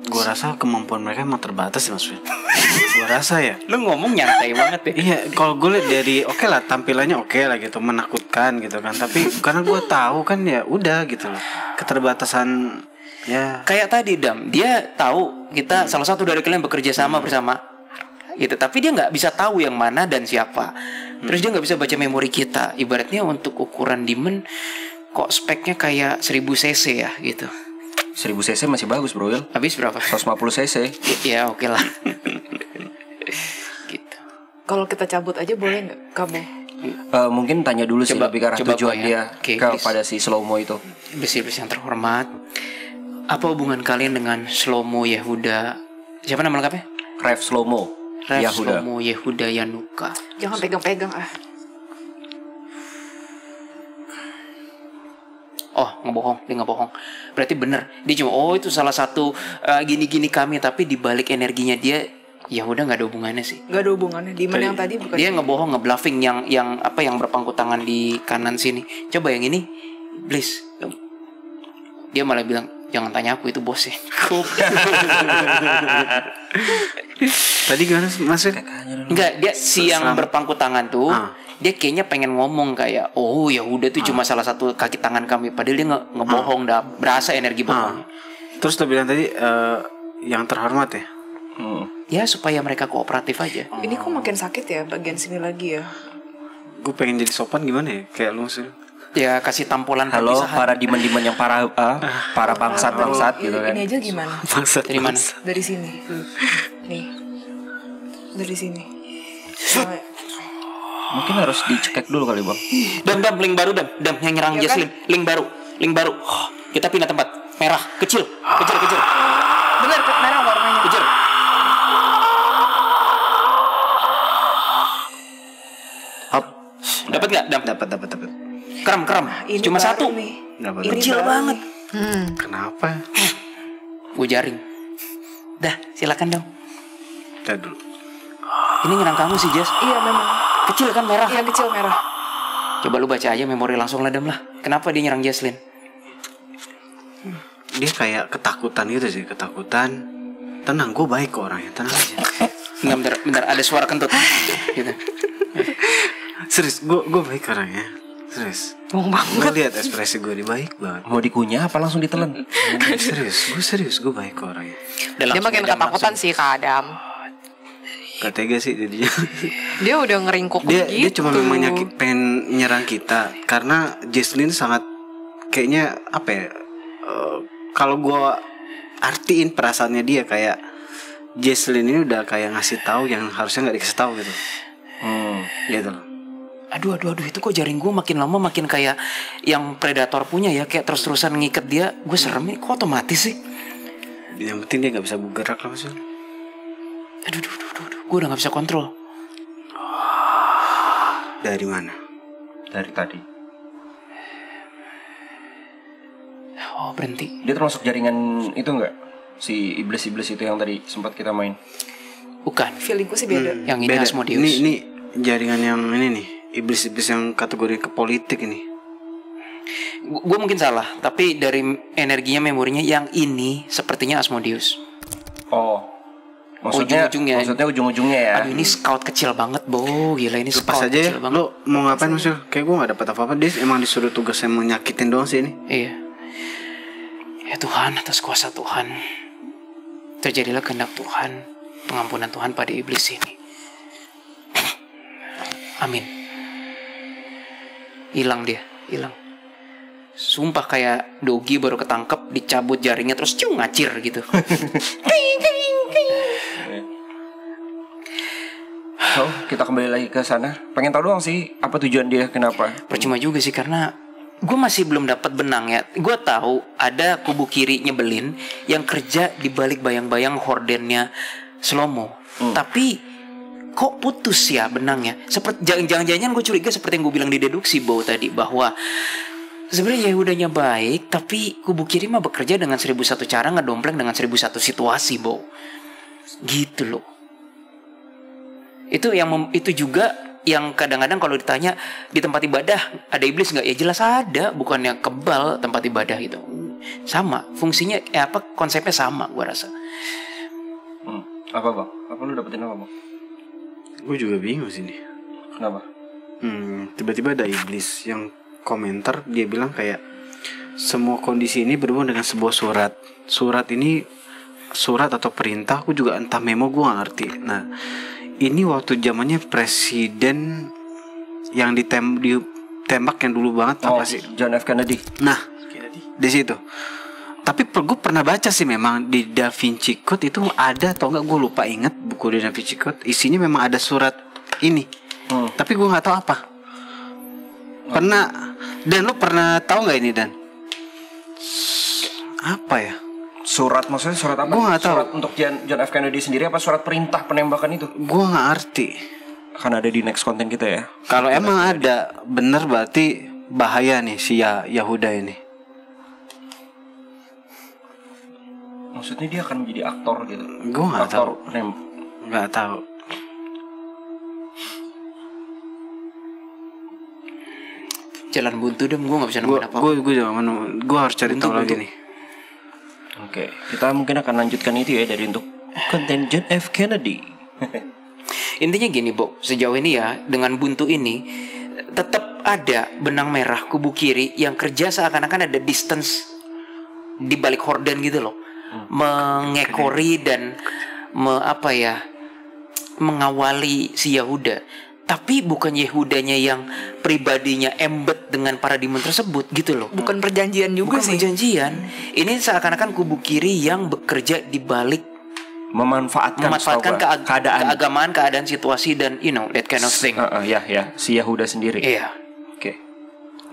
Gue rasa kemampuan mereka emang terbatas sih, maksudnya. Gue rasa ya. Lu ngomong nyantai banget ya. Iya, kalau gue lihat dari oke lah, tampilannya oke lah gitu, menakutkan gitu kan. Tapi karena gue tahu kan ya udah gitu loh. Keterbatasan ya. Kayak tadi, Dam, dia tahu kita salah satu dari kalian bekerja sama bersama gitu, tapi dia nggak bisa tahu yang mana dan siapa. Terus dia nggak bisa baca memori kita. Ibaratnya untuk ukuran demon kok speknya kayak 1000 cc ya gitu. 1000 cc masih bagus, Bro Will. Habis berapa? 150 cc. Ya oke lah. Gitu. Kalau kita cabut aja boleh nggak kamu? Mungkin tanya dulu sih Coba- lebih ke arah coba, tujuan Pak, ya. dia Oke, kepada si Slow-mo itu. Iblis-iblis yang terhormat, apa hubungan kalian dengan Shlomo Yehuda? Siapa nama lengkapnya? Rev Slow-mo Rev Yehuda. Shlomo Yehuda Yanuka. Jangan pegang-pegang ah. Oh, dia ngebohong. Berarti bener. Dia cuma itu salah satu gini-gini kami, tapi di balik energinya dia Yehuda nggak ada hubungannya sih. Gak ada hubungannya. Demon yang tadi bukan. Dia ngebohong, ngebluffing yang berpangku tangan di kanan sini. Coba yang ini, please. Dia malah bilang, jangan tanya aku, itu bosnya. Tadi gimana maksudnya? Enggak, dia si yang berpangku tangan tuh, dia kayaknya pengen ngomong kayak, oh Yehuda tuh cuma salah satu kaki tangan kami. Padahal dia ngebohong, dah berasa energi bohong. Terus lo bilang tadi yang terhormat ya? Ya supaya mereka kooperatif aja. Ini kok makin sakit ya bagian sini lagi ya. Gue pengen jadi sopan gimana ya? Kayak lu sih. Ya kasih tampolan Halo perpisahan. para demon-demon yang para bangsat-bangsat gitu kan. Ini aja gimana? Maksud Dari mana? Dari sini. Nih. Dari sini. Mungkin harus dicekek dulu kali, Bang. Dam, link baru, Dam yang nyerang Ya kan? Jesslyn. Link baru. Kita pindah tempat. Merah, kecil. Bener, merah warnanya. Kejar. Hop. Dapat nggak, Dam? Dapat. Keram. Ini Cuma baru satu. nih. Dapat. Ini Kecil baru banget. nih. Kenapa? Gue jaring. Dah, silakan, Dam. Udah dulu. Ini nyerang kamu sih, Jess. Iya memang. Kecil kan, merah. Yang kecil merah. Coba lu baca aja memori langsung lah, Dam lah. Kenapa dia nyerang Jesslyn? Dia kayak ketakutan gitu sih, ketakutan. Tenang, gue baik kok orangnya, tenang aja. Bentar, ada suara kentut. Gitu. Serius, gue baik orangnya. Serius. Ngomong banget. Gue lihat ekspresi gue, dia baik banget. Mau dikunyah apa langsung ditelan? Serius, gue baik kok orangnya. Dia makin ketakutan sih Kak Adam. Gak tega sih jadinya. Dia udah ngeringkuk Dia gitu. cuma memang pengen nyerang kita karena Jesslyn sangat kayaknya apa ya? Kalau gue artiin perasaannya dia kayak Jesslyn ini udah kayak ngasih tahu yang harusnya nggak dikasih tahu gitu. Gitu loh. Aduh, itu kok jaring gue makin lama makin kayak yang predator punya ya, kayak terus-terusan ngikat dia. Gue serem nih, kok otomatis sih? Yang penting dia nggak bisa bergerak lah maksudnya. Aduh, gue udah gak bisa kontrol. Dari mana? Dari tadi. Oh, berhenti. Dia termasuk jaringan itu enggak? Si iblis-iblis itu yang tadi sempat kita main. Bukan. Feelingku sih beda. Yang ini Beda. Asmodeus. Ini jaringan yang ini nih, iblis-iblis yang kategori ke politik ini. Gue mungkin salah, tapi dari energinya, memorinya yang ini sepertinya Asmodeus. Oh, maksudnya ujung-ujungnya ya. Aduh, ini scout kecil banget, Bo. Gila, ini Lepas scout aja ya. kecil banget. Lo mau ngapain Musil? Kayak gue gak dapat apa-apa. Dia emang disuruh tugas yang menyakitin doang sih ini. Iya. Ya Tuhan, atas kuasa Tuhan, terjadilah kehendak Tuhan, pengampunan Tuhan pada iblis ini. Amin. Hilang dia, hilang. Sumpah kayak Dogi baru ketangkep, dicabut jaringnya terus ngacir gitu. So, kita kembali lagi ke sana. Pengen tahu doang sih apa tujuan dia, kenapa? Percuma juga sih karena gue masih belum dapat benang ya. Gue tahu ada kubu kiri nyebelin yang kerja di balik bayang-bayang hordennya Slomo. Tapi kok putus ya benangnya? Seperti jangan-jangan gue curiga seperti yang gue bilang di deduksi Bo tadi, bahwa sebenarnya Yahudanya baik, tapi kubu kiri mah bekerja dengan 1001 cara ngedompleng dengan 1001 situasi, Bo. Gitu loh. Itu juga yang kadang-kadang kalau ditanya di tempat ibadah ada iblis nggak? Ya jelas ada, bukannya kebal tempat ibadah gitu. Sama, fungsinya konsepnya sama gue rasa. Apa bang? Apa lu dapetin apa bang? Gue juga bingung sih nih. Kenapa? Tiba-tiba ada iblis yang komentar, dia bilang kayak semua kondisi ini berhubungan dengan sebuah surat. Surat ini surat atau perintah, aku juga entah memo, gue gak ngerti. Nah, ini waktu zamannya presiden yang ditembak yang dulu banget, apa sih? John F. Kennedy. Nah, di situ. Tapi gue pernah baca sih memang di Da Vinci Code itu ada atau enggak, gue lupa inget buku di Da Vinci Code. Isinya memang ada surat ini. Tapi gue nggak tahu apa. Pernah, Dan lo pernah tahu nggak ini Dan? Apa ya? Surat, maksudnya surat apa? Gue nggak tahu. Surat untuk John F. Kennedy sendiri apa surat perintah penembakan itu? Gue nggak ngerti. Akan ada di next konten kita ya. Kalau emang ada, bener berarti bahaya nih si Yahuda ini. Maksudnya dia akan menjadi aktor gitu. Gue nggak tahu. Nggak tahu. Jalan buntu deh, gue nggak bisa nemuin apa. Gue harus cari tahu lagi nih. Oke, kita mungkin akan lanjutkan itu ya dari untuk konten John F. Kennedy. Intinya gini, Bo, sejauh ini ya dengan buntu ini tetap ada benang merah kubu kiri yang kerja seakan-akan ada distance di balik horden gitu loh, mengekori dan mengawali si Yahuda. Tapi bukan Yahudanya yang pribadinya embed dengan paradigma tersebut gitu loh. Bukan perjanjian juga bukan sih. perjanjian. Ini seakan-akan kubu kiri yang bekerja di balik memanfaatkan keagamaan, keadaan situasi dan that kind of thing. Ya, si Yahuda sendiri. Iya. Oke.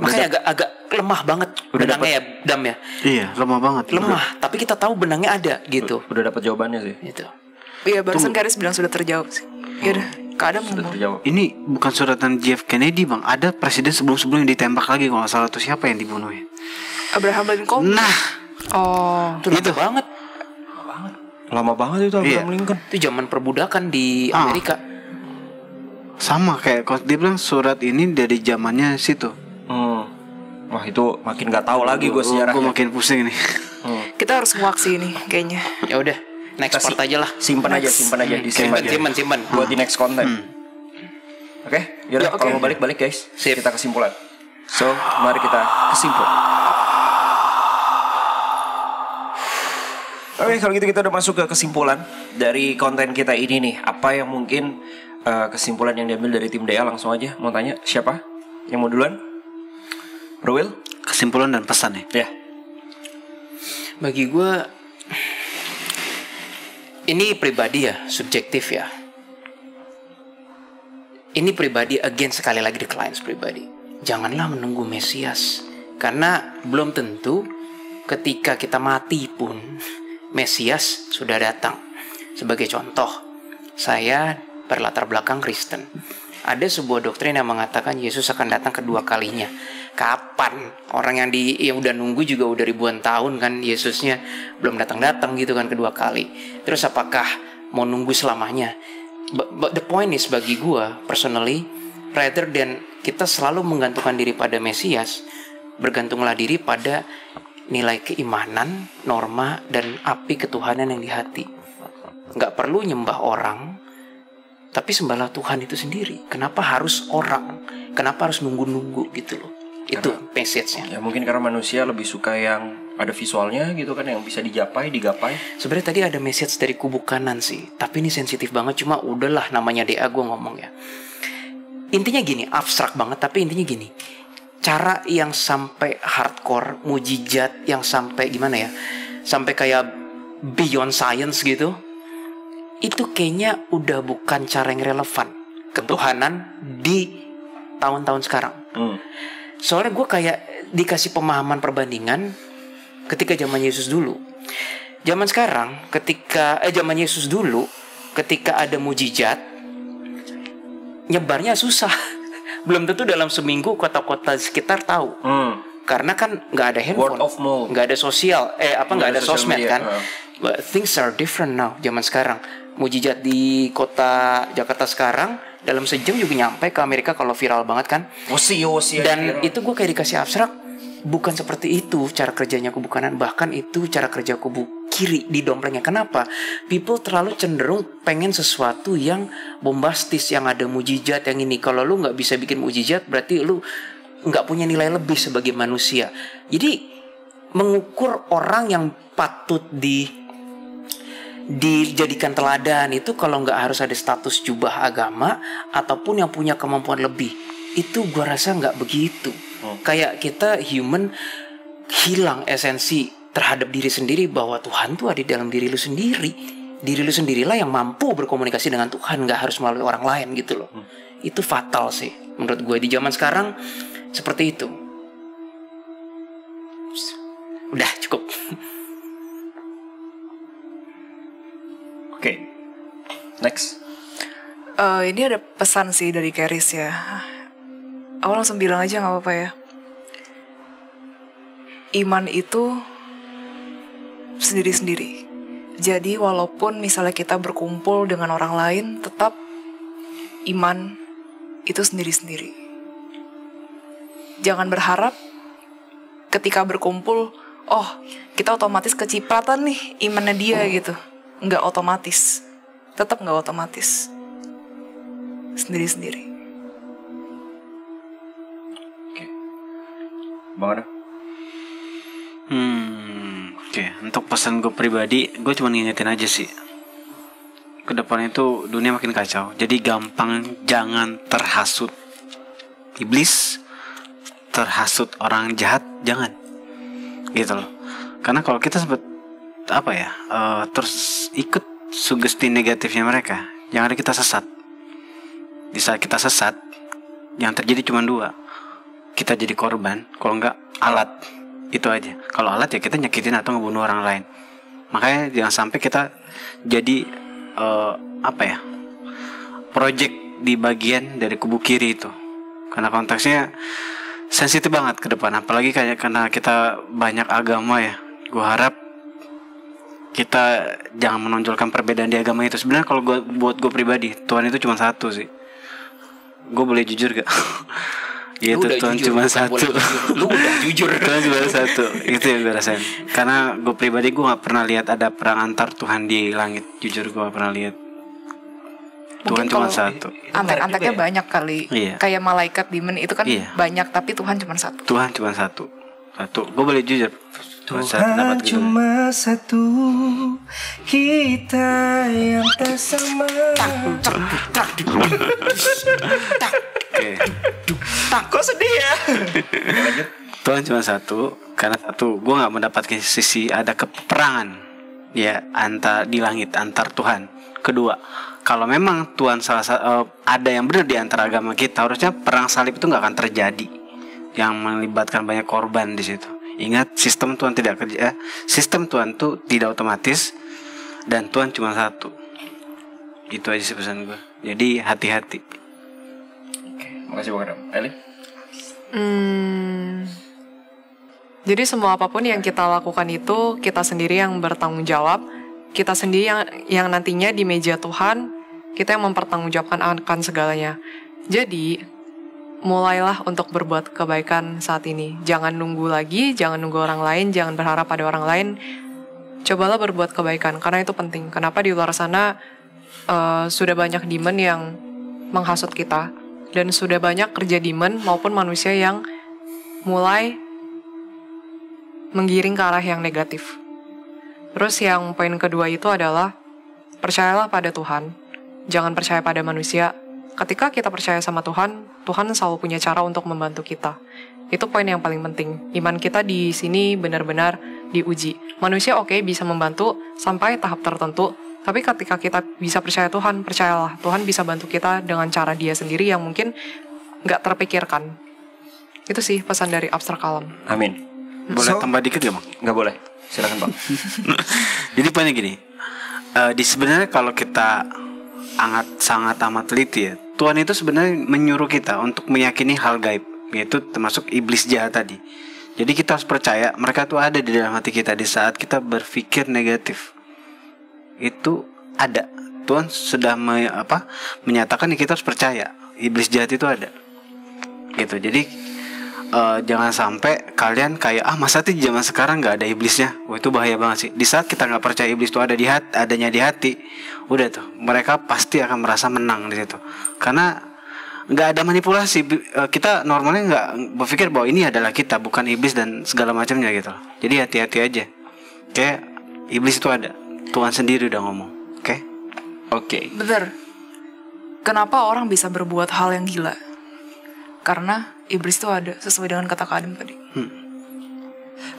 Makanya agak lemah banget benangnya ya, Dam ya. Iya, lemah banget. Lemah, tapi kita tahu benangnya ada gitu. Udah dapat jawabannya sih. Gitu. Iya, barusan Karis bilang sudah terjawab sih. Ya udah, Kak Adam Sudah ngomong. terjawab. Ini bukan suratan JF Kennedy bang. Ada presiden sebelum-sebelum yang ditembak lagi. Kalau nggak salah tuh siapa yang dibunuh ya? Abraham Lincoln. Nah, Oh, Itu lama banget. Lama banget itu Abraham Lincoln. Itu zaman perbudakan di Amerika. sama kayak kalau dia bilang surat ini dari zamannya situ. Wah itu makin nggak tahu lagi gue sejarahnya. Gue makin pusing nih. kita harus nguaksi ini kayaknya. Ya udah, next part aja lah. Simpan aja, Simpan. Buat di next konten. Oke, yaudah kalau mau balik guys. Sip. Kita kesimpulan. So, mari kita kesimpulan. Oke, kalau gitu kita udah masuk ke kesimpulan dari konten kita ini nih. Apa yang mungkin kesimpulan yang diambil dari tim DA? Langsung aja mau tanya siapa yang mau duluan? Rowil? Kesimpulan dan pesan ya. Ya. Bagi gue ini pribadi ya, subjektif ya. Ini pribadi, again sekali lagi the clients pribadi. Janganlah menunggu Mesias, karena belum tentu ketika kita mati pun Mesias sudah datang. Sebagai contoh, saya berlatar belakang Kristen. Ada sebuah doktrin yang mengatakan Yesus akan datang kedua kalinya. Kapan? Orang yang udah nunggu juga udah ribuan tahun kan, Yesusnya belum datang gitu kan kedua kali. Terus apakah mau nunggu selamanya? But the point is, bagi gue personally, rather than kita selalu menggantungkan diri pada Mesias, bergantunglah diri pada nilai keimanan, norma, dan api ketuhanan yang di hati. Nggak perlu nyembah orang, tapi sembahlah Tuhan itu sendiri. Kenapa harus orang? Kenapa harus nunggu-nunggu gitu loh? Itu message-nya. Ya mungkin karena manusia lebih suka yang ada visualnya gitu kan, yang bisa digapai. Sebenarnya tadi ada message dari kubu kanan sih, tapi ini sensitif banget. Cuma udahlah, namanya DA gue ngomong ya. Intinya gini, abstrak banget, tapi intinya gini. Cara yang sampai hardcore, mujizat yang sampai gimana ya, sampai kayak beyond science gitu, itu kayaknya udah bukan cara yang relevan ketuhanan di tahun-tahun sekarang. Soalnya gue kayak dikasih pemahaman perbandingan ketika zaman Yesus dulu. Zaman sekarang zaman Yesus dulu ketika ada mujizat, nyebarnya susah. Belum tentu dalam seminggu kota-kota sekitar tahu. Karena kan nggak ada handphone, nggak ada sosial, nggak ada sosmed kan. But things are different now zaman sekarang. Mujizat di kota Jakarta sekarang dalam sejam juga nyampe ke Amerika kalau viral banget kan. Dan itu gue kayak dikasih abstrak. Bukan seperti itu cara kerjanya kubu kanan, bahkan itu cara kerja kubu kiri di domplengnya. Kenapa? People terlalu cenderung pengen sesuatu yang bombastis, yang ada mujizat yang ini. Kalau lu nggak bisa bikin mujizat, berarti lu nggak punya nilai lebih sebagai manusia. Jadi mengukur orang yang patut dijadikan teladan itu kalau nggak harus ada status jubah agama ataupun yang punya kemampuan lebih. Itu gue rasa nggak begitu. Kayak kita human hilang esensi terhadap diri sendiri, bahwa Tuhan tuh ada di dalam diri lu sendiri. Diri lu sendirilah yang mampu berkomunikasi dengan Tuhan, nggak harus melalui orang lain gitu loh. Itu fatal sih menurut gue di zaman sekarang seperti itu. Udah cukup. Oke, next. Ini ada pesan sih dari Keris ya. Aku langsung bilang aja gak apa-apa ya. Iman itu sendiri-sendiri. Jadi walaupun misalnya kita berkumpul dengan orang lain, tetap iman itu sendiri-sendiri. Jangan berharap ketika berkumpul, oh kita otomatis kecipratan nih imannya dia gitu. Nggak otomatis. Tetap nggak otomatis. Sendiri-sendiri. Oke. Bang Adam? Oke. Untuk pesan gue pribadi, gue cuma ngingetin aja sih. Kedepannya itu dunia makin kacau. Jadi gampang jangan terhasut iblis, terhasut orang jahat, jangan. Gitu loh. Karena kalau kita sempat terus ikut sugesti negatifnya mereka, yang ada kita sesat. Di saat kita sesat, yang terjadi cuma dua, kita jadi korban, kalau enggak alat. Itu aja. Kalau alat ya kita nyakitin atau ngebunuh orang lain. Makanya jangan sampai kita jadi project di bagian dari kubu kiri itu. Karena konteksnya sensitif banget ke depan. Apalagi karena kita banyak agama ya. Gue harap kita jangan menonjolkan perbedaan di agama itu. Sebenarnya kalau buat gue pribadi, Tuhan itu cuma satu sih. Gue boleh jujur gak? Iya tuh, Tuhan cuma satu. Lu udah jujur. Tuhan cuma satu. Itu yang gue rasain. Karena gue pribadi gue gak pernah lihat ada perang antar Tuhan di langit. Jujur gue gak pernah lihat. Tuhan cuma satu. Antek-anteknya banyak kali. Iya. Kayak malaikat, demon itu kan banyak, tapi Tuhan cuma satu. Tuhan cuma satu. Gue boleh jujur. Tuhan cuma satu, kita yang tak sama. Kok sedih ya? Tuhan cuma satu. Karena satu, gue gak mendapatkan sisi ada keperangan ya di langit antar Tuhan. Kedua, kalau memang Tuhan ada yang benar di antara agama kita, harusnya perang salib itu gak akan terjadi, yang melibatkan banyak korban di situ. Ingat, sistem Tuhan sistem Tuhan tuh tidak otomatis, dan Tuhan cuma satu. Itu aja sih pesan gue. Jadi hati-hati. Oke, makasih Bang Adam. Eli? Jadi semua apapun yang kita lakukan itu kita sendiri yang bertanggung jawab. Kita sendiri yang nantinya di meja Tuhan kita yang mempertanggungjawabkan akan segalanya. Jadi mulailah untuk berbuat kebaikan saat ini. Jangan nunggu lagi, jangan nunggu orang lain, jangan berharap pada orang lain. Cobalah berbuat kebaikan, karena itu penting. Kenapa di luar sana sudah banyak demon yang menghasut kita, dan sudah banyak kerja demon maupun manusia yang mulai menggiring ke arah yang negatif. Terus yang poin kedua itu adalah percayalah pada Tuhan, jangan percaya pada manusia. Ketika kita percaya sama Tuhan, Tuhan selalu punya cara untuk membantu kita. Itu poin yang paling penting. Iman kita di sini benar-benar diuji. Manusia oke, bisa membantu sampai tahap tertentu, tapi ketika kita bisa percaya Tuhan, percayalah Tuhan bisa bantu kita dengan cara Dia sendiri yang mungkin nggak terpikirkan. Itu sih pesan dari Abstrak Kalam. Amin. Boleh tambah dikit gak Bang? Nggak boleh. Silakan Bang. Jadi poinnya gini, di sebenarnya kalau kita sangat amat teliti ya, Tuhan itu sebenarnya menyuruh kita untuk meyakini hal gaib, yaitu termasuk iblis jahat tadi. Jadi kita harus percaya mereka tuh ada di dalam hati kita di saat kita berpikir negatif. Itu ada. Tuhan sudah menyatakan ya kita harus percaya iblis jahat itu ada. Gitu. Jadi jangan sampai kalian kayak masa di zaman sekarang nggak ada iblisnya. Wah, itu bahaya banget sih. Di saat kita nggak percaya iblis itu ada adanya di hati, udah tuh mereka pasti akan merasa menang di situ. Karena nggak ada manipulasi. Kita normalnya nggak berpikir bahwa ini adalah kita, bukan iblis dan segala macamnya gitu. Jadi hati-hati aja. Kayak iblis itu ada. Tuhan sendiri udah ngomong. Oke. Bener. Kenapa orang bisa berbuat hal yang gila? Karena iblis itu ada, sesuai dengan kata Kak Adem tadi.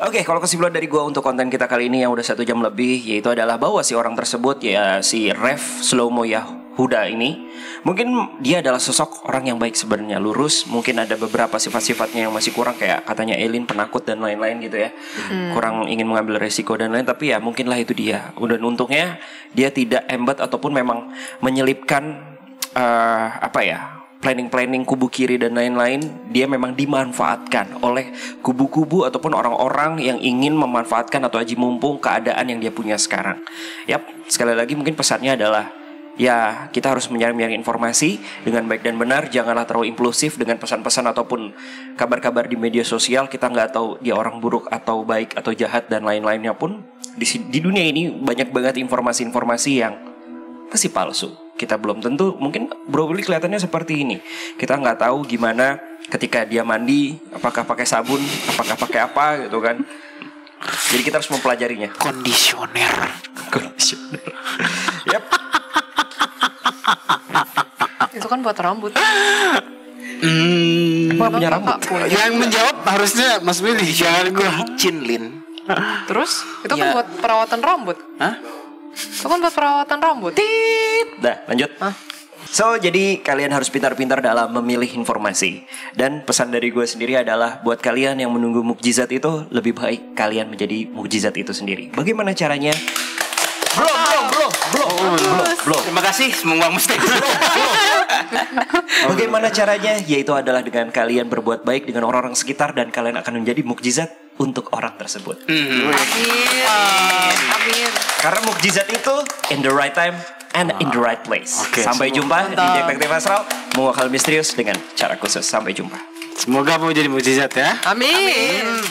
Oke, kalau kesimpulan dari gue untuk konten kita kali ini yang udah 1 jam lebih, yaitu adalah bahwa si orang tersebut, ya si Rev Shlomo Yahuda ini, mungkin dia adalah sosok orang yang baik sebenarnya, lurus. Mungkin ada beberapa sifat-sifatnya yang masih kurang, kayak katanya Eileen, penakut dan lain-lain gitu ya. Kurang ingin mengambil resiko dan lain, tapi ya mungkinlah itu dia. Dan untungnya dia tidak embat ataupun memang menyelipkan planning kubu kiri dan lain-lain. Dia memang dimanfaatkan oleh kubu-kubu ataupun orang-orang yang ingin memanfaatkan atau aji mumpung keadaan yang dia punya sekarang. Yap, sekali lagi mungkin pesannya adalah ya kita harus menyaring informasi dengan baik dan benar. Janganlah terlalu impulsif dengan pesan-pesan ataupun kabar-kabar di media sosial. Kita nggak tahu dia orang buruk atau baik atau jahat dan lain-lainnya pun. Di dunia ini banyak banget informasi-informasi yang masih palsu. Kita belum tentu, mungkin Bro Willy kelihatannya seperti ini. Kita nggak tahu gimana ketika dia mandi, apakah pakai sabun, apakah pakai apa gitu kan. Jadi kita harus mempelajarinya. Kondisioner. Yap. Itu kan buat rambut. Emang punya rambut? Yang menjawab harusnya Mas Willy, jangan gue. Licin, Lin. Terus itu kan Ya. buat perawatan rambut. Hah? Itu kan buat perawatan rambut. Dah, lanjut. So, jadi kalian harus pintar-pintar dalam memilih informasi. Dan pesan dari gue sendiri adalah buat kalian yang menunggu mukjizat itu, lebih baik kalian menjadi mukjizat itu sendiri. Bagaimana caranya? Belum. Terima kasih, semoga mesti. Bagaimana caranya? Yaitu adalah dengan kalian berbuat baik dengan orang-orang sekitar, dan kalian akan menjadi mukjizat untuk orang tersebut. Amin. Karena mukjizat itu in the right time and in the right place. Sampai jumpa di Detektif Astral, mengawal misterius dengan cara khusus. Sampai jumpa. Semoga mau jadi mukjizat ya. Amin.